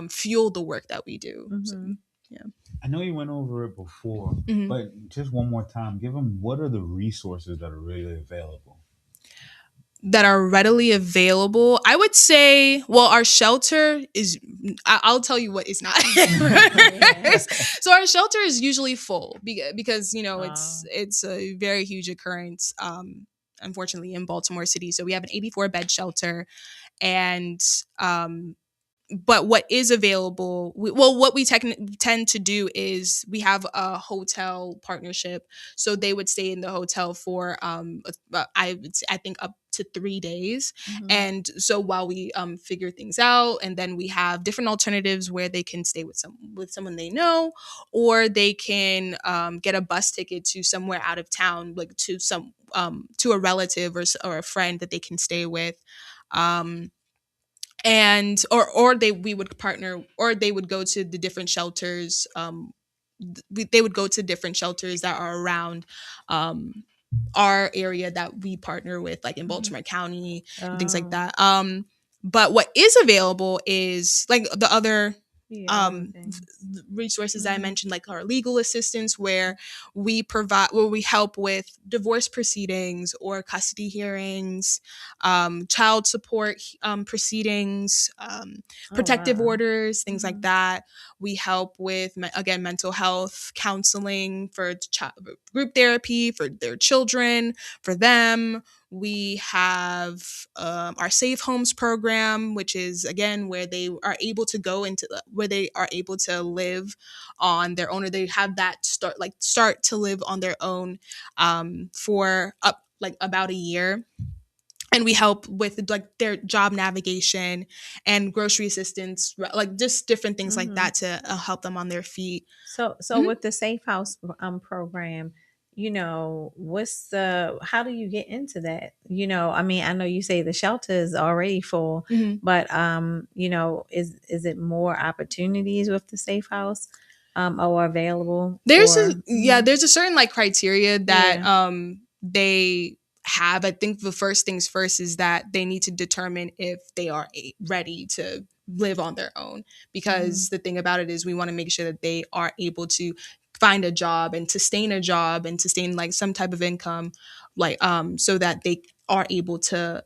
fuel the work that we do. So, yeah. I know you went over it before, but just one more time, give them what are the resources that are really available. that are readily available, I would say, well, our shelter is, I'll tell you what is not. So our shelter is usually full because it's a very huge occurrence, unfortunately, in Baltimore City. So we have an 84 bed shelter, and but what is available, what we tend to do is we have a hotel partnership, so they would stay in the hotel for I think up to 3 days. Mhm. And so while we figure things out, and then we have different alternatives where they can stay with someone they know, or they can get a bus ticket to somewhere out of town, like to a relative or a friend that they can stay with. And or we would partner, or they would go to the different shelters. They would go to different shelters that are around our area that we partner with, like in Baltimore County and things like Oh, that. But what is available is like the other yeah, okay. resources that I Mhm. mentioned, like our legal assistance, where we help with divorce proceedings or custody hearings, child support proceedings, Oh, protective wow. orders, things like Mhm. that. We help with, again, mental health counseling for group therapy for their children, for them. We have our Safe Homes program, which is again where they are able to go into where they are able to live on their own, or they have that start to live on their own for up like about a year. And we help with like their job navigation and grocery assistance, like just different things like Mhm. that to help them on their feet. So Mhm. with the Safe House program, how do you get into that? I mean, I know you say the shelter is already full, Mhm. but is it more opportunities with the Safe House or available for? Mhm. There's a certain like criteria that Yeah. they have. I think the first things first is that they need to determine if they are ready to live on their own, Mhm. because the thing about it is we want to make sure that they are able to find a job and sustain like some type of income, like so that they are able to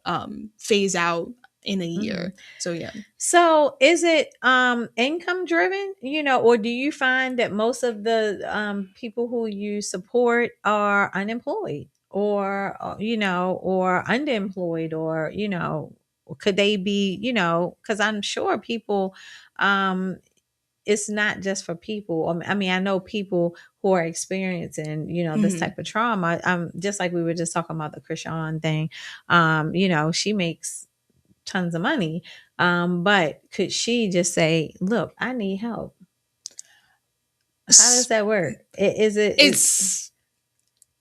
phase out in a Mhm. year. So yeah. So is it income driven, or do you find that most of the people who you support are unemployed or or underemployed, or could they be, cuz I'm sure people um it's not just for people. I mean, I know people who are experiencing, this Mhm. type of trauma. Just like we were just talking about the Krishan thing. She makes tons of money. But could she just say, "Look, I need help"? How does that work? Is it? It's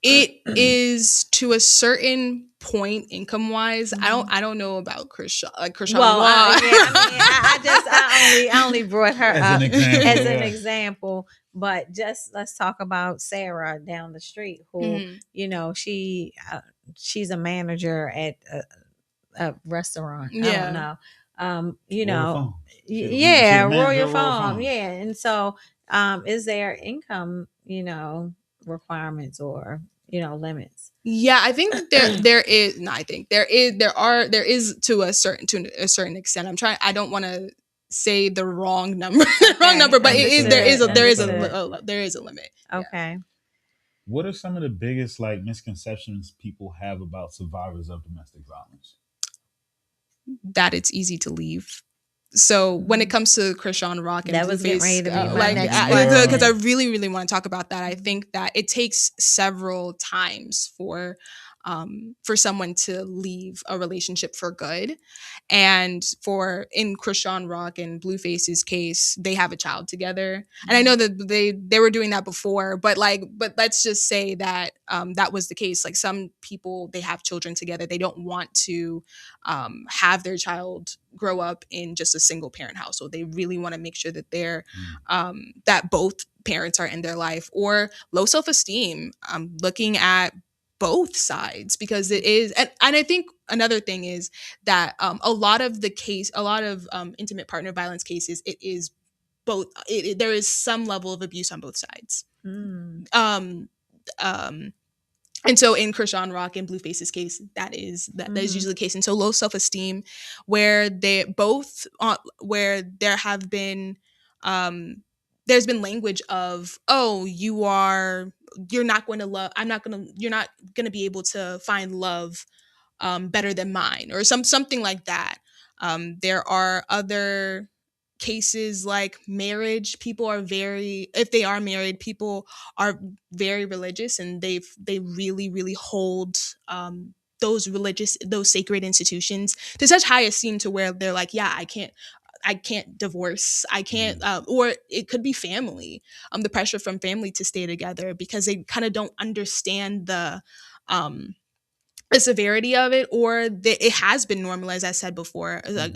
It is to a certain point income wise. Mhm. I don't know about Krishan Well, Law. yeah. I mean, I only brought her As an up example, as an yeah. example. But just let's talk about Sarah down the street, who Mhm. she's a manager at a restaurant. I don't Yeah. know. Royal Farms. She Yeah, the manager Royal of Royal Farm. Farms. Yeah. And so is there income, requirements or, limits? Yeah, I think there is no, I think there is to a certain extent. I don't want to say the wrong number, the wrong Okay. number, but it is Understood. Understood. there is a limit. Yeah. Okay. What are some of the biggest like misconceptions people have about survivors of domestic violence? That it's easy to leave. So when it Mhm. comes to Krishan Rock and That was getting ready Blueface, to be my like next because I question. really want to talk about that. I Mhm. think that it takes several times for someone to leave a relationship for good. And for in Krishan Rock and Blueface's case, they have a child together. And I know that they were doing that before, but let's just say that that was the case. Like some people, they have children together. They don't want to have their child grow up in just a single parent household. They really want to make sure that Mm. that both parents are in their life. Or low self esteem, looking at both sides, because it is, and I think another thing is that a lot of intimate partner violence cases, it is both. There is some level of abuse on both sides. Mm. Um, um, And so in Krishan Rock and Blueface's case, that is usually the case. And so low self-esteem, where they both where there have been there's been language of, oh, you're not going to love, you're not going to be able to find love better than mine, or something like that. There are other cases like marriage. People are if they are married, people are very religious, and they really, really hold those sacred institutions to such high esteem, to where they're like, yeah, I can't divorce. I can't, or it could be family, the pressure from family to stay together, because they kind of don't understand the severity of it, or it has been normalized, as I said before. Like,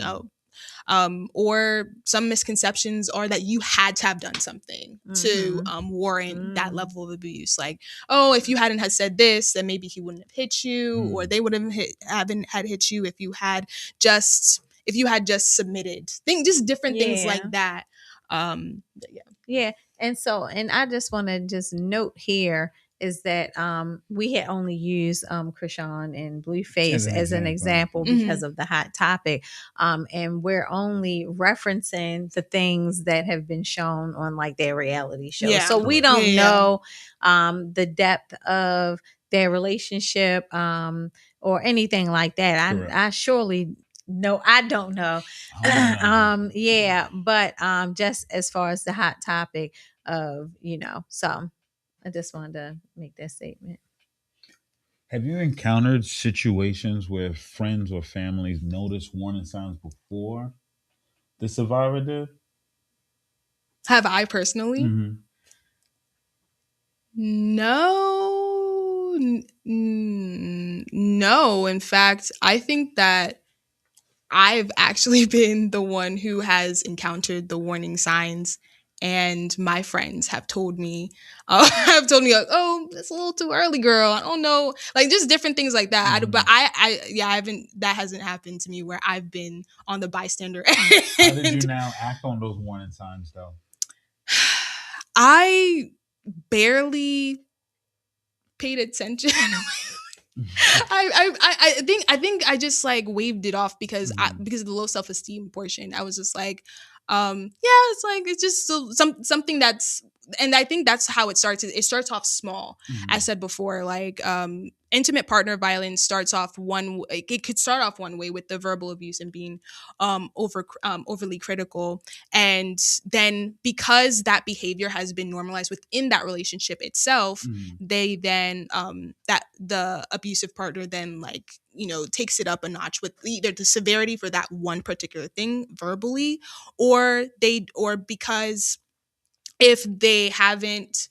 or some misconceptions are that you had to have done something to warrant that level of abuse. Like, oh, if you hadn't had said this, then maybe he wouldn't have hit you, or they would have haven't had hit you if you had just submitted. Just different things like that. Yeah. And so, and I just want to just note here is that we had only used Krishan and Blueface as an example because of the hot topic. And we're only referencing the things that have been shown on like their reality shows. Yeah. So we don't know the depth of their relationship or anything like that. I surely no, I don't know. Yeah, but just as far as the hot topic of, so I just wanted to make that statement. Have you encountered situations where friends or families notice warning signs before the survivor did? Have I personally? No. No. In fact, I think that I've actually been the one who has encountered the warning signs, and my friends have told me, like, oh, it's a little too early, girl. I don't know, like just different things like that. But I haven't. That hasn't happened to me where I've been on the bystander end. How did you now act on those warning signs, though? I barely paid attention. I think I just like waved it off because of the low self-esteem portion. I was just like, it's like, it's just something that's, and I think that's how it starts. It starts off small. I said before, like intimate partner violence starts off it could start off one way with the verbal abuse and being overly critical, and then because that behavior has been normalized within that relationship itself, they then that the abusive partner then takes it up a notch with either the severity for that one particular thing verbally, or because if they haven't,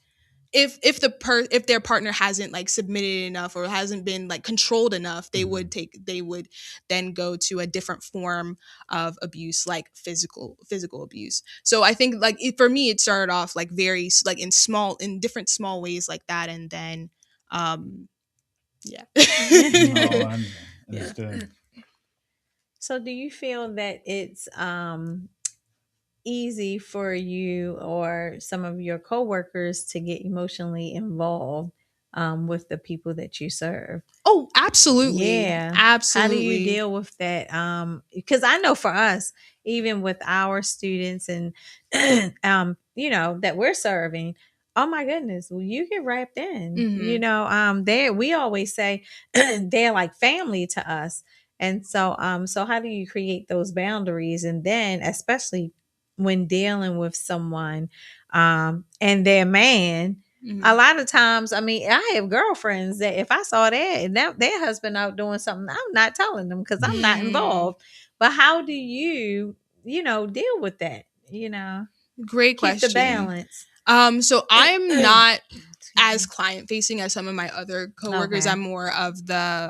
if their partner hasn't like submitted enough or hasn't been like controlled enough, they would then go to a different form of abuse, like physical abuse. So I think like for me, it started off like very like in different small ways like that, and then Understood. So do you feel that it's easy for you or some of your coworkers to get emotionally involved with the people that you serve? Oh, absolutely. Yeah. Absolutely. How do you deal with that? Because I know for us, even with our students and that we're serving, oh my goodness, well, you get wrapped in. We always say they're like family to us. And so how do you create those boundaries? And then especially when dealing with someone and their man, a lot of times, I mean, I have girlfriends that if I saw that and their husband out doing something, I'm not telling them because I'm not involved. But how do you, deal with that? Great question. Keep the balance. So I'm not as client facing as some of my other coworkers. Okay. I'm more of the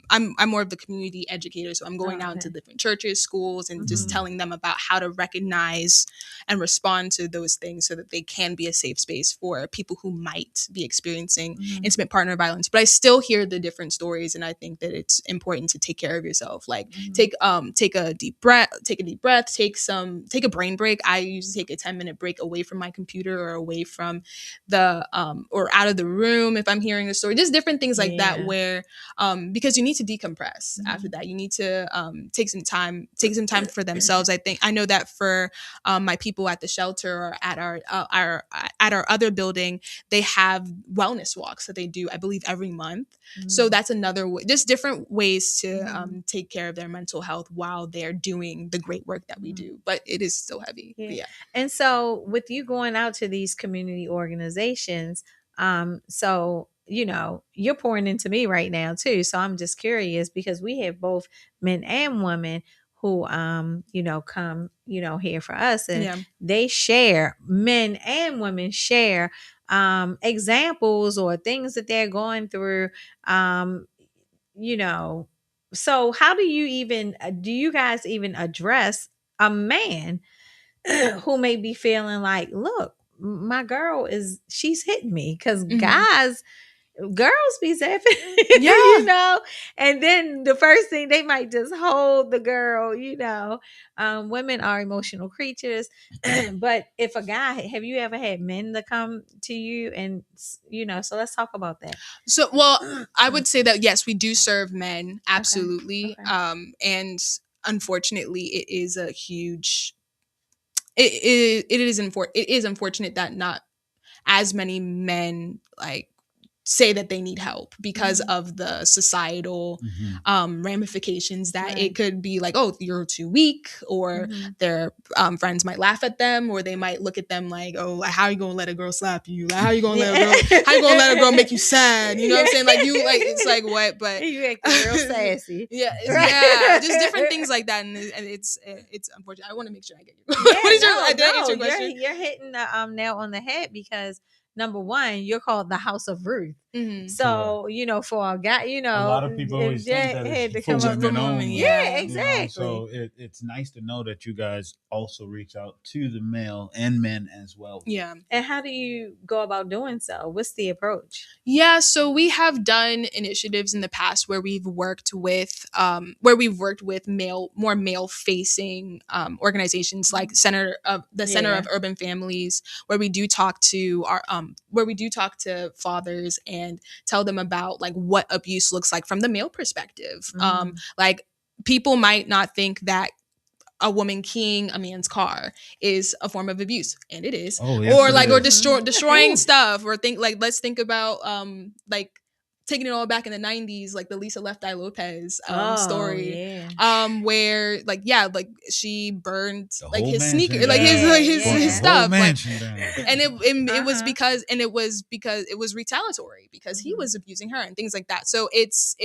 I'm more of the community educator. So I'm going out into different churches, schools, and just telling them about how to recognize and respond to those things so that they can be a safe space for people who might be experiencing intimate partner violence. But I still hear the different stories, and I think that it's important to take care of yourself. Like take a deep breath, take a brain break. I usually take a 10-minute break away from my computer or away from the or out of the room if I'm hearing a story. Just different things like that Yeah. where because you need to decompress after that. You need to take some time for themselves. I know that for my people at the shelter or at our other building, they have wellness walks that they do, I believe, every month. So that's another way, just different ways to take care of their mental health while they're doing the great work that we do. But it is still heavy. Yeah. Yeah. And so with you going out to these community organizations, so you know, you're pouring into me right now too. So I'm just curious because we have both men and women who you know, come, you know, here for us, and Yeah. they share, men and women share examples or things that they're going through. You know, so how do you even do you guys even address a man who may be feeling like, look, my girl she's hitting me? Because girls be saying, Yeah. you know, and then the first thing they might just hold the girl, you know. Women are emotional creatures. But if a guy, have you ever had men to come to you and, you know, so let's talk about that. So, well, I would say that yes, we do serve men, absolutely. Okay. And unfortunately, it is a huge. It is unfortunate that not as many men like say that they need help because of the societal ramifications that Right. it could be like, oh, you're too weak, or their friends might laugh at them, or they might look at them like, oh, like, how are you gonna let a girl slap you? Like, how you gonna let a girl make you sad? You know what I'm saying? Like, you, like, it's like, what? But You acting real sassy. yeah, Right. yeah, just different things like that, and it's unfortunate. I want to make sure I get you. Did I answer your question? You're hitting the nail on the head because number one, you're called the House of Ruth. So, you know, for a guy, you know, a lot of people always think that had to it's for come up women from only. women, yeah, yeah. exactly. You know, so it's nice to know that you guys also reach out to the male and men as well. Yeah. And how do you go about doing so? What's the approach? Yeah, so we have done initiatives in the past where we've worked with more male facing organizations like Center of Urban Families, where we do talk to fathers and tell them about like what abuse looks like from the male perspective. Like, people might not think that a woman keying a man's car is a form of abuse, and it is. Oh, yes, Or it like, is. or destroying stuff, or let's think about like taking it all back in the 90s, like the Lisa Left Eye Lopez story, where like, yeah, like she burned The like whole his mansion sneaker, like down. his Burnt the whole stuff, like, mansion down. and it was because it was retaliatory because he was abusing her and things like that. So it's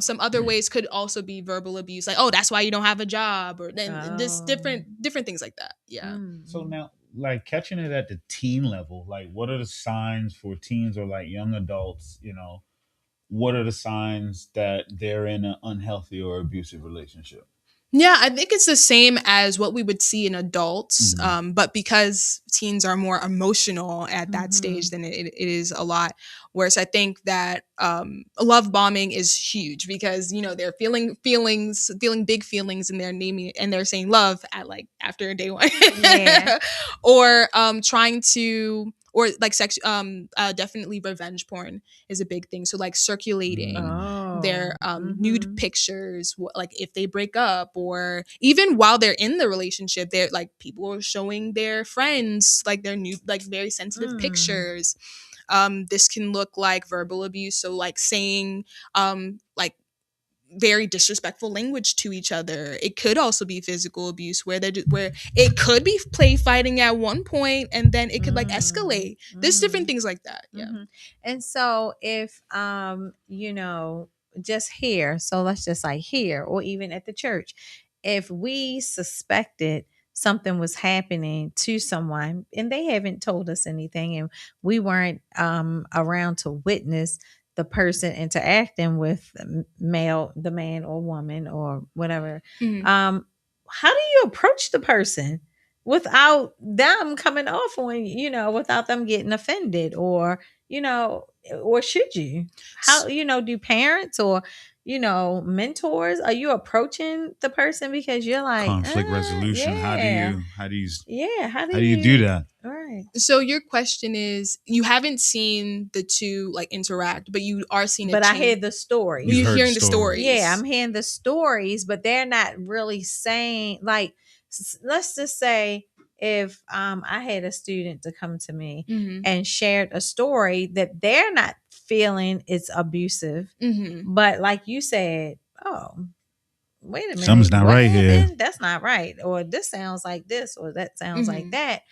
some other ways could also be verbal abuse, like, oh, that's why you don't have a job, or then just different things like that. Yeah. So now, like, catching it at the teen level, like, what are the signs for teens or like young adults? You know, what are the signs that they're in an unhealthy or abusive relationship? Yeah, I think it's the same as what we would see in adults, but because teens are more emotional at that stage, then it is a lot worse. I think that love bombing is huge because, you know, they're feeling big feelings, and they're naming it, and they're saying love at like after day one, or trying to. Or like sex, definitely revenge porn is a big thing. So like circulating their nude pictures, like if they break up, or even while they're in the relationship, they're like, people are showing their friends like their new, like very sensitive pictures. This can look like verbal abuse. So like saying like very disrespectful language to each other. It could also be physical abuse where it could be play fighting at one point, and then it could like escalate. There's different things like that. Yeah. And so if you know, just here, so let's just like here, or even at the church, if we suspected something was happening to someone and they haven't told us anything, and we weren't around to witness the person interacting with the man or woman or whatever, how do you approach the person without them coming off on, you know, without them getting offended, or, you know, or should you? How, you know, do parents or, you know, mentors, are you approaching the person because you're like Conflict resolution? yeah. How do you Yeah, how do you do that? Right. right. So your question is, you haven't seen the two like interact, but you are seeing. But I heard the stories. You've You're heard hearing the stories. stories. Yeah, I'm hearing the stories, but they're not really saying like. Let's just say if I had a student to come to me Mm-hmm. and shared a story that they're not feeling is abusive, Mm-hmm. but like you said, oh, wait a minute, Something's not what right here. happened? That's not right, or this sounds like this, or that sounds like Mhm. that.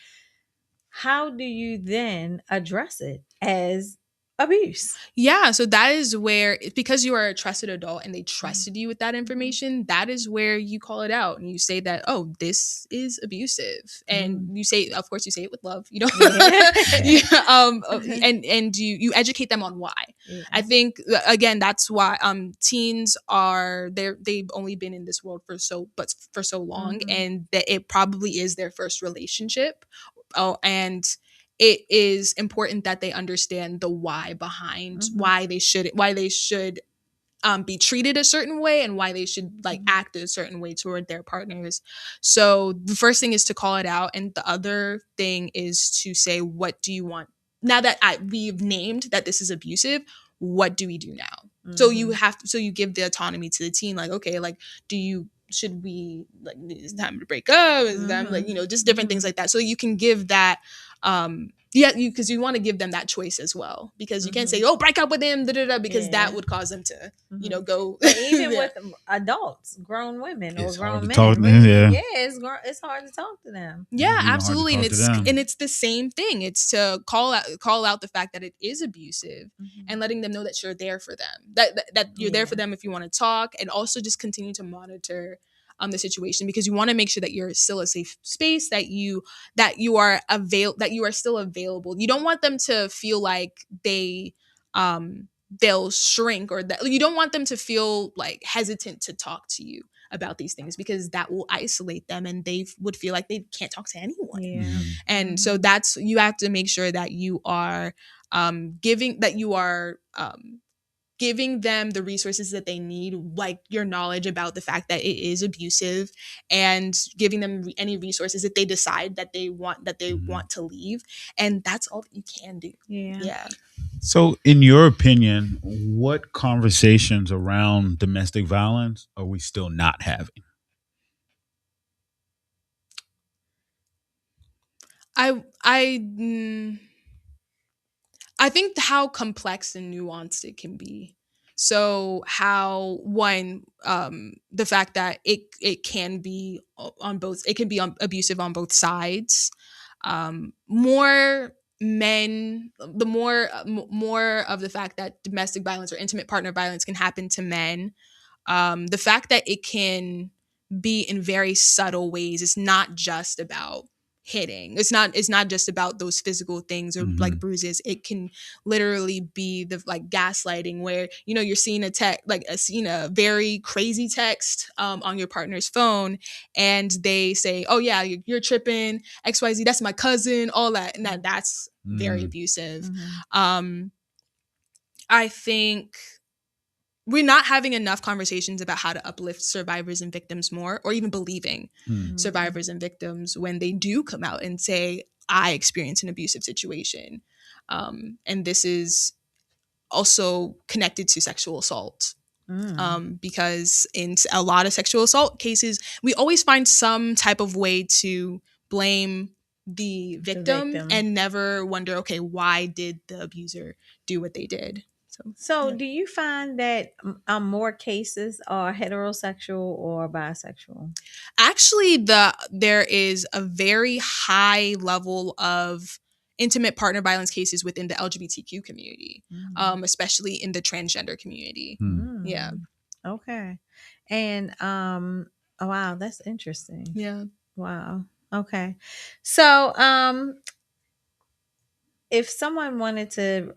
How do you then address it as abuse? Yeah, so that is where, because you are a trusted adult and they trusted you with that information, that is where you call it out and you say that, oh, this is abusive, and you say, of course, you say it with love, you know, Yeah. and you educate them on why. Yeah. I think again that's why teens are they've only been in this world for so long, Mhm. and that it probably is their first relationship. Oh, and it is important that they understand the why behind Mhm. why they should be treated a certain way and why they should like act a certain way toward their partners. So the first thing is to call it out, and the other thing is to say, what do you want now that we've named that this is abusive? What do we do now? So you have to, so you give the autonomy to the teen, like, okay, like, should we, like, is it time to break up? Is it time, like, just different things like that. So you can give that, because you want to give them that choice as well, because you can't say, oh, break up with him, because that would cause them to, go. But even Yeah. with adults, grown women or It's hard grown to talk men, to them, it's hard to talk to them. Yeah, Even hard to absolutely, and talk to them. it's the same thing. It's to call out the fact that it is abusive, and letting them know that you're there for them. That you're there for them if you want to talk, and also just continue to monitor the situation, because you want to make sure that you're still a safe space, that you are still available. You don't want them to feel like they'll shrink, or that you don't want them to feel like hesitant to talk to you about these things, because that will isolate them and they would feel like they can't talk to anyone. Yeah. And so that's, you have to make sure that you are giving them the resources that they need, like your knowledge about the fact that it is abusive, and giving them any resources that they decide that they want to leave. And that's all that you can do. Yeah. So, in your opinion, what conversations around domestic violence are we still not having? I think how complex and nuanced it can be. So how, one, the fact that it can be abusive on both sides. More men, the more of the fact that domestic violence or intimate partner violence can happen to men. The fact that it can be in very subtle ways. It's not just about hitting. It's not just about those physical things or like bruises. It can literally be the like gaslighting, where you're seeing a very crazy text on your partner's phone, and they say, oh yeah, you're tripping, XYZ, that's my cousin, all that, and that's very abusive. I think we're not having enough conversations about how to uplift survivors and victims more, or even believing survivors and victims when they do come out and say, I experienced an abusive situation. And this is also connected to sexual assault. Because in a lot of sexual assault cases, we always find some type of way to blame the victim and never wonder, okay, why did the abuser do what they did? So do you find that more cases are heterosexual or bisexual? Actually, there is a very high level of intimate partner violence cases within the LGBTQ community, especially in the transgender community. Yeah. Okay. And oh, wow, that's interesting. Yeah. Wow. Okay. So if someone wanted to,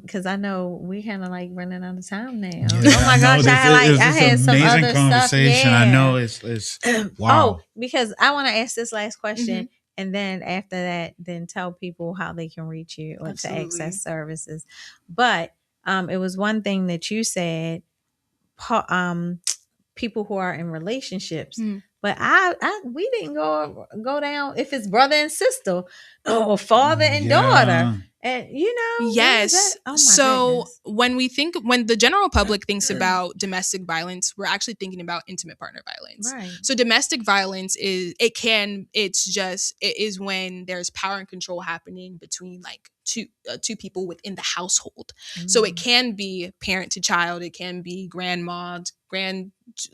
because I know we kind of like running out of time now. Yeah, Oh my gosh, I had some amazing other conversation. stuff. Yeah. I know it's wow. Oh, because I want to ask this last question, and then after that, then tell people how they can reach you or to access services. But it was one thing that you said. People who are in relationships But we didn't go down if it's brother and sister or father and daughter. And Yes. Oh my So goodness. when the general public thinks about domestic violence, we're actually thinking about intimate partner violence. Right. So domestic violence is when there's power and control happening between like two people within the household. So it can be parent to child, it can be grandma,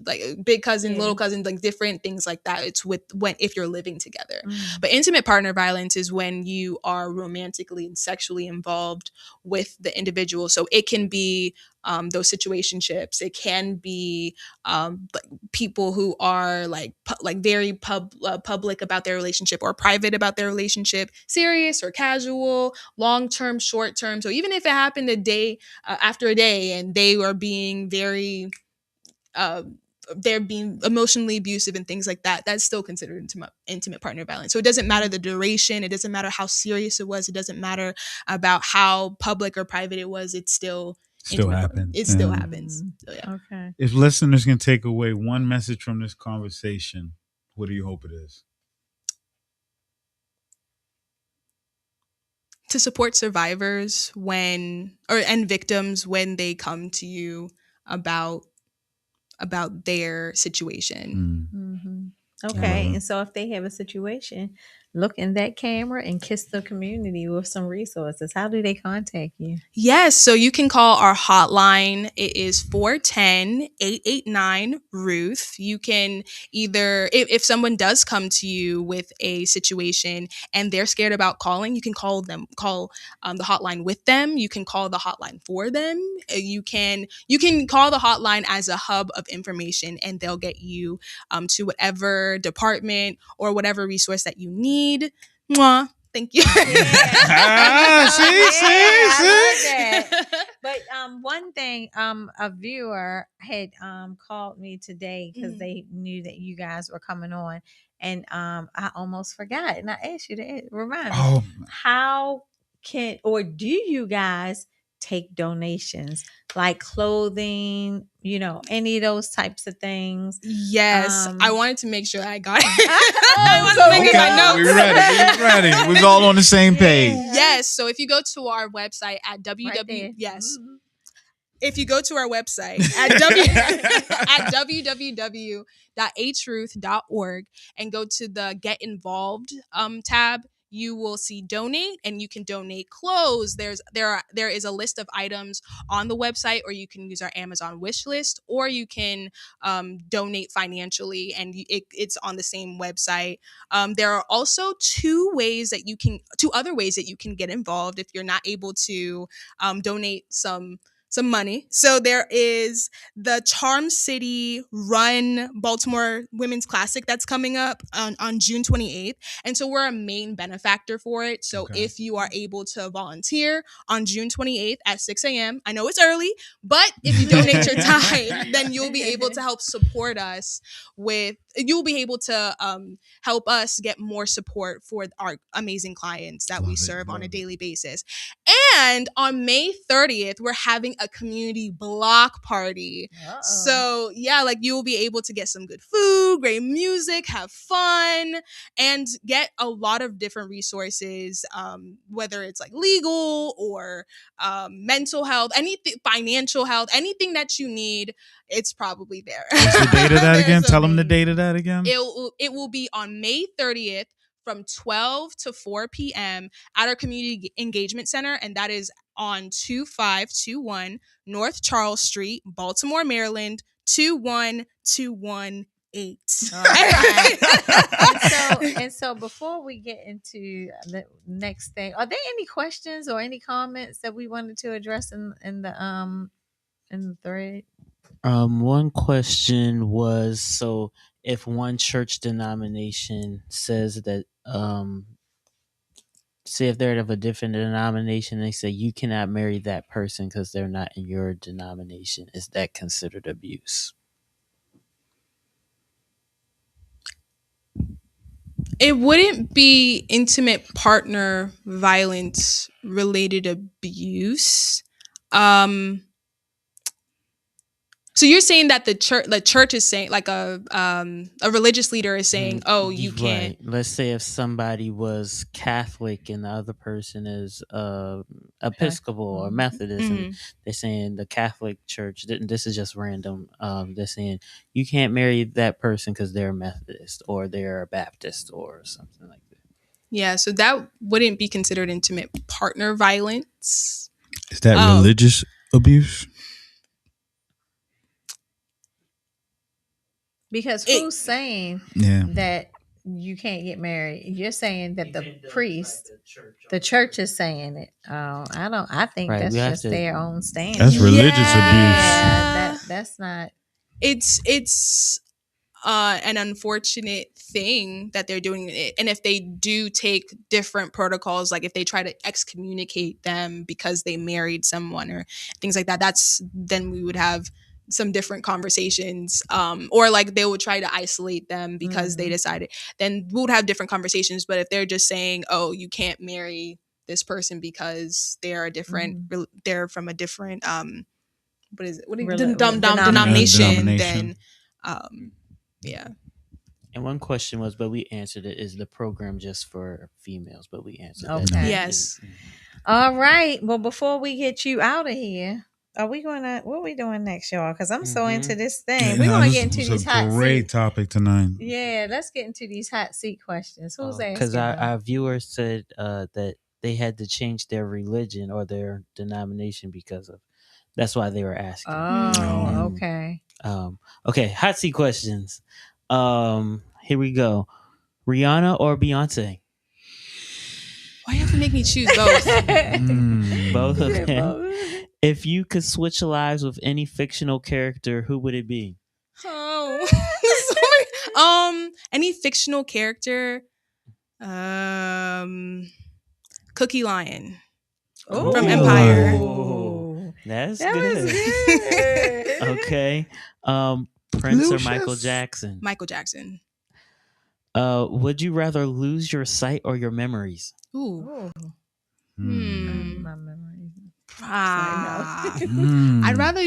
like big cousin, little cousin, like different things like that. It's if you're living together. But intimate partner violence is when you are romantically and sexually involved with the individual. So it can be those situationships. It can be people who are like very public about their relationship or private about their relationship, serious or casual, long term, short term. So even if it happened a day after a day, and they are being very they're being emotionally abusive and things like that, that's still considered intimate partner violence. So it doesn't matter the duration, it doesn't matter how serious it was, it doesn't matter about how public or private it was, it's still happens. It still happens. So, yeah. Okay. If listeners can take away one message from this conversation, what do you hope it is? To support survivors and victims when they come to you about their situation. Okay. And so if they have a situation, look in that camera and kiss the community with some resources. How do they contact you? Yes. So you can call our hotline. It is 410-889-RUTH. You can either, if someone does come to you with a situation and they're scared about calling, you can call the hotline with them. You can call the hotline for them. You can call the hotline as a hub of information, and they'll get you to whatever department or whatever resource that you need. Mwah. Thank you. See. But one thing, a viewer had called me today because they knew that you guys were coming on, and I almost forgot, and I asked you to remind me. How do you guys take donations like clothing, any of those types of things? Yes. I wanted to make sure I got it. I wanted to make my notes. We're ready. We're all on the same page. Yes. So if you go to our website at if you go to our website at www.hruth.org and go to the Get Involved tab, you will see donate, and you can donate clothes. There is a list of items on the website, or you can use our Amazon wish list, or you can donate financially, and it's on the same website. There are also two other ways that you can get involved if you're not able to donate some money. So there is the Charm City Run Baltimore Women's Classic that's coming up on June 28th. And so we're a main benefactor for it. So if you are able to volunteer on June 28th at 6 a.m., I know it's early, but if you donate your time, then you'll be able to help support us you'll be able to help us get more support for our amazing clients that we serve on a daily basis. And on May 30th, we're having a community block party. Uh-oh. So yeah, like you will be able to get some good food, great music, have fun, and get a lot of different resources, whether it's like legal or mental health, anything, financial health, anything that you need. It's probably there. What's the date of that again? Tell them the date of that again. It will be on May 30th from 12 to 4 p.m. at our Community Engagement Center, and that is on 2521 North Charles Street, Baltimore, Maryland, 21218. And so before we get into the next thing, are there any questions or any comments that we wanted to address in the thread? One question was, so if one church denomination says that, say if they're of a different denomination, they say you cannot marry that person because they're not in your denomination, is that considered abuse? It wouldn't be intimate partner violence related abuse. So you're saying that the church is saying, like a religious leader is saying, "Oh, you can't." Right. Let's say if somebody was Catholic and the other person is Episcopal or Methodist, and they're saying the Catholic Church, this is just random. They're saying you can't marry that person because they're a Methodist or they're a Baptist or something like that. Yeah, so that wouldn't be considered intimate partner violence. Is that religious abuse? Because who's saying that you can't get married? You're saying that the priest, the church is saying it. Oh, I think that's just their own stance. That's religious abuse. Yeah, that's not. It's an unfortunate thing that they're doing it, and if they do take different protocols, like if they try to excommunicate them because they married someone or things like that, then we would have some different conversations, or like they would try to isolate them because they decided, then we would have different conversations. But if they're just saying, oh, you can't marry this person because they're a different they're from a different denomination, then yeah. And one question was, but we answered it, is the program just for females? But we answered Okay. that. Yes. All right, well, before we get you out of here, what are we doing next, y'all? Because I'm so into this thing. We're going to get into these hot seat. Great topic tonight. Yeah, let's get into these hot seat questions. Who's asking? Because our viewers said that they had to change their religion or their denomination because of, that's why they were asking. Oh, okay. Okay, hot seat questions. Here we go. Rihanna or Beyonce? Why you have to make me choose both? Both of them. If you could switch lives with any fictional character, who would it be? Oh, any fictional character? Cookie Lion from Empire. Oh, that's That good. was good. Okay. Prince or Michael Jackson? Michael Jackson. Would you rather lose your sight or your memories? Ooh. My memory. I'd rather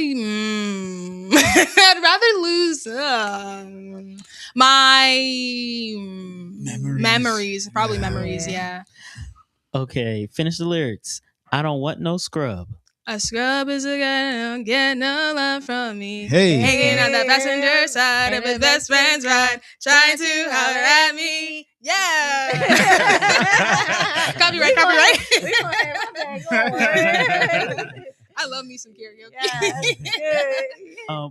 lose my memories. Probably memories, yeah. Okay, finish the lyrics. I don't want no scrub. A scrub is a guy who don't get no love from me. Hey. Hanging on the passenger side of his best friend's ride, trying to holler at me. Yeah. Copyright. I love me some karaoke.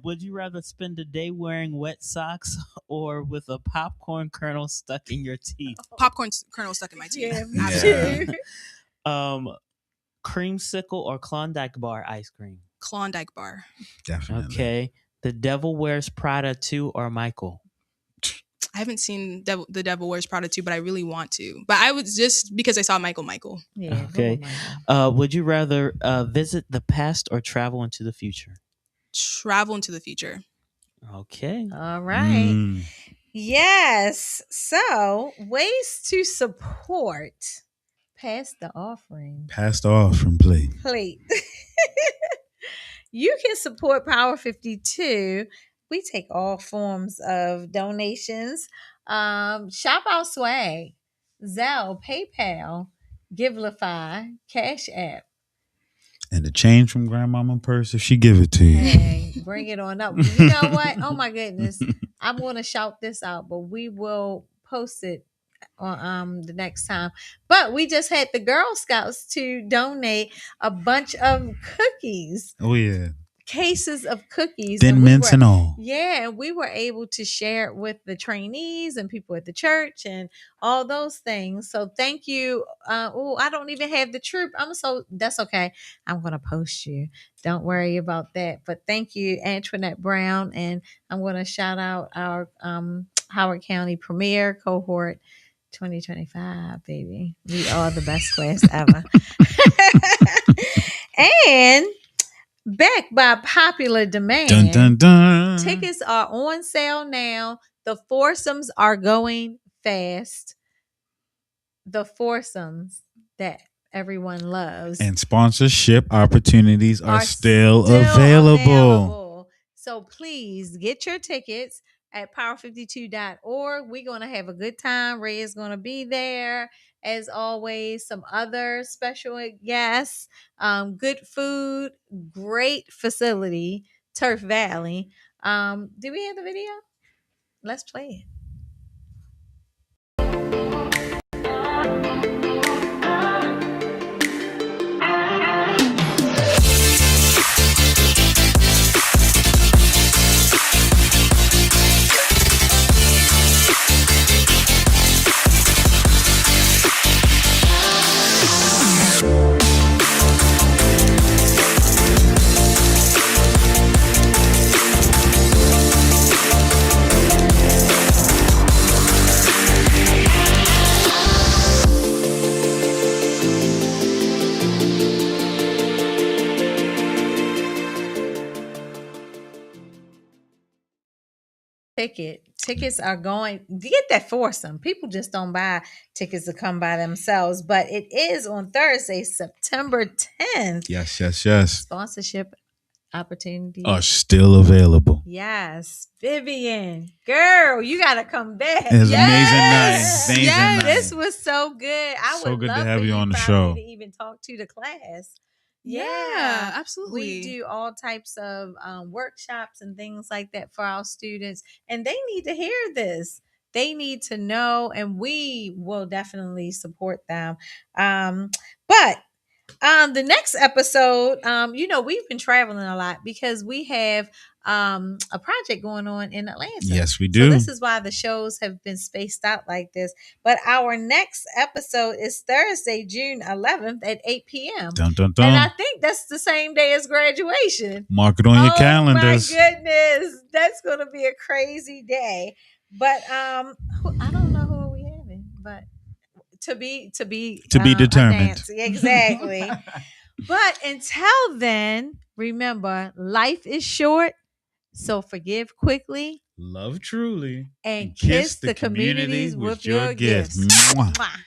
Would you rather spend a day wearing wet socks or with a popcorn kernel stuck in your teeth? Popcorn kernel stuck in my teeth. Creamsicle or Klondike bar ice cream? Klondike bar. Definitely. Okay. The Devil Wears Prada 2 or Michael? I haven't seen The Devil Wears Prada 2, but I really want to. But I was just because I saw Michael. Yeah. Okay. Would you rather visit the past or travel into the future? Travel into the future. Okay. All right. Yes. So, ways to support. Pass the offering. Passed off from plate. You can support Power 52. We take all forms of donations. Shop Our Swag, Zelle, PayPal, Givelify, Cash App. And the change from grandmama purse if she give it to you. Hey, bring it on up. You know what? Oh my goodness. I'm going to shout this out, but we will post it on the next time. But we just had the Girl Scouts to donate a bunch of cookies. Oh yeah. Cases of cookies. Thin mints and all. Yeah, and we were able to share it with the trainees and people at the church and all those things. So thank you. I don't even have the troop. That's okay. I'm going to post you. Don't worry about that. But thank you, Antoinette Brown. And I'm going to shout out our Howard County Premier Cohort 2025, baby. We are the best class ever. And back by popular demand, dun, dun, dun. Tickets are on sale now. The foursomes are going fast. The foursomes that everyone loves. And sponsorship opportunities are still available. So So please get your tickets at power52.org. We're going to have a good time. Ray is going to be there. As always, some other special guests, good food, great facility, Turf Valley. Do we have the video? Let's play it. Tickets are going to get that foursome. People just don't buy tickets to come by themselves, but it is on Thursday, September 10th. Yes. Sponsorship opportunities are still available. Yes. Vivian, girl, you got to come back. It was Yes. amazing night. This was so good. I So would good to love have for you on the probably show. to even talk to the class. Yeah, absolutely. We do all types of workshops and things like that for our students, and they need to hear this. They need to know, and we will definitely support them. But the next episode, we've been traveling a lot because we have a project going on in Atlanta. Yes, we do. So this is why the shows have been spaced out like this. But our next episode is Thursday, June 11th at 8 p.m. Dun, dun, dun. And I think that's the same day as graduation. Mark it on your calendars. Oh my goodness, that's going to be a crazy day. But I don't know who we having, but to be determined. announced. Exactly. But until then, remember, life is short, so forgive quickly, love truly, and kiss the communities with your gifts. Mwah. Mwah.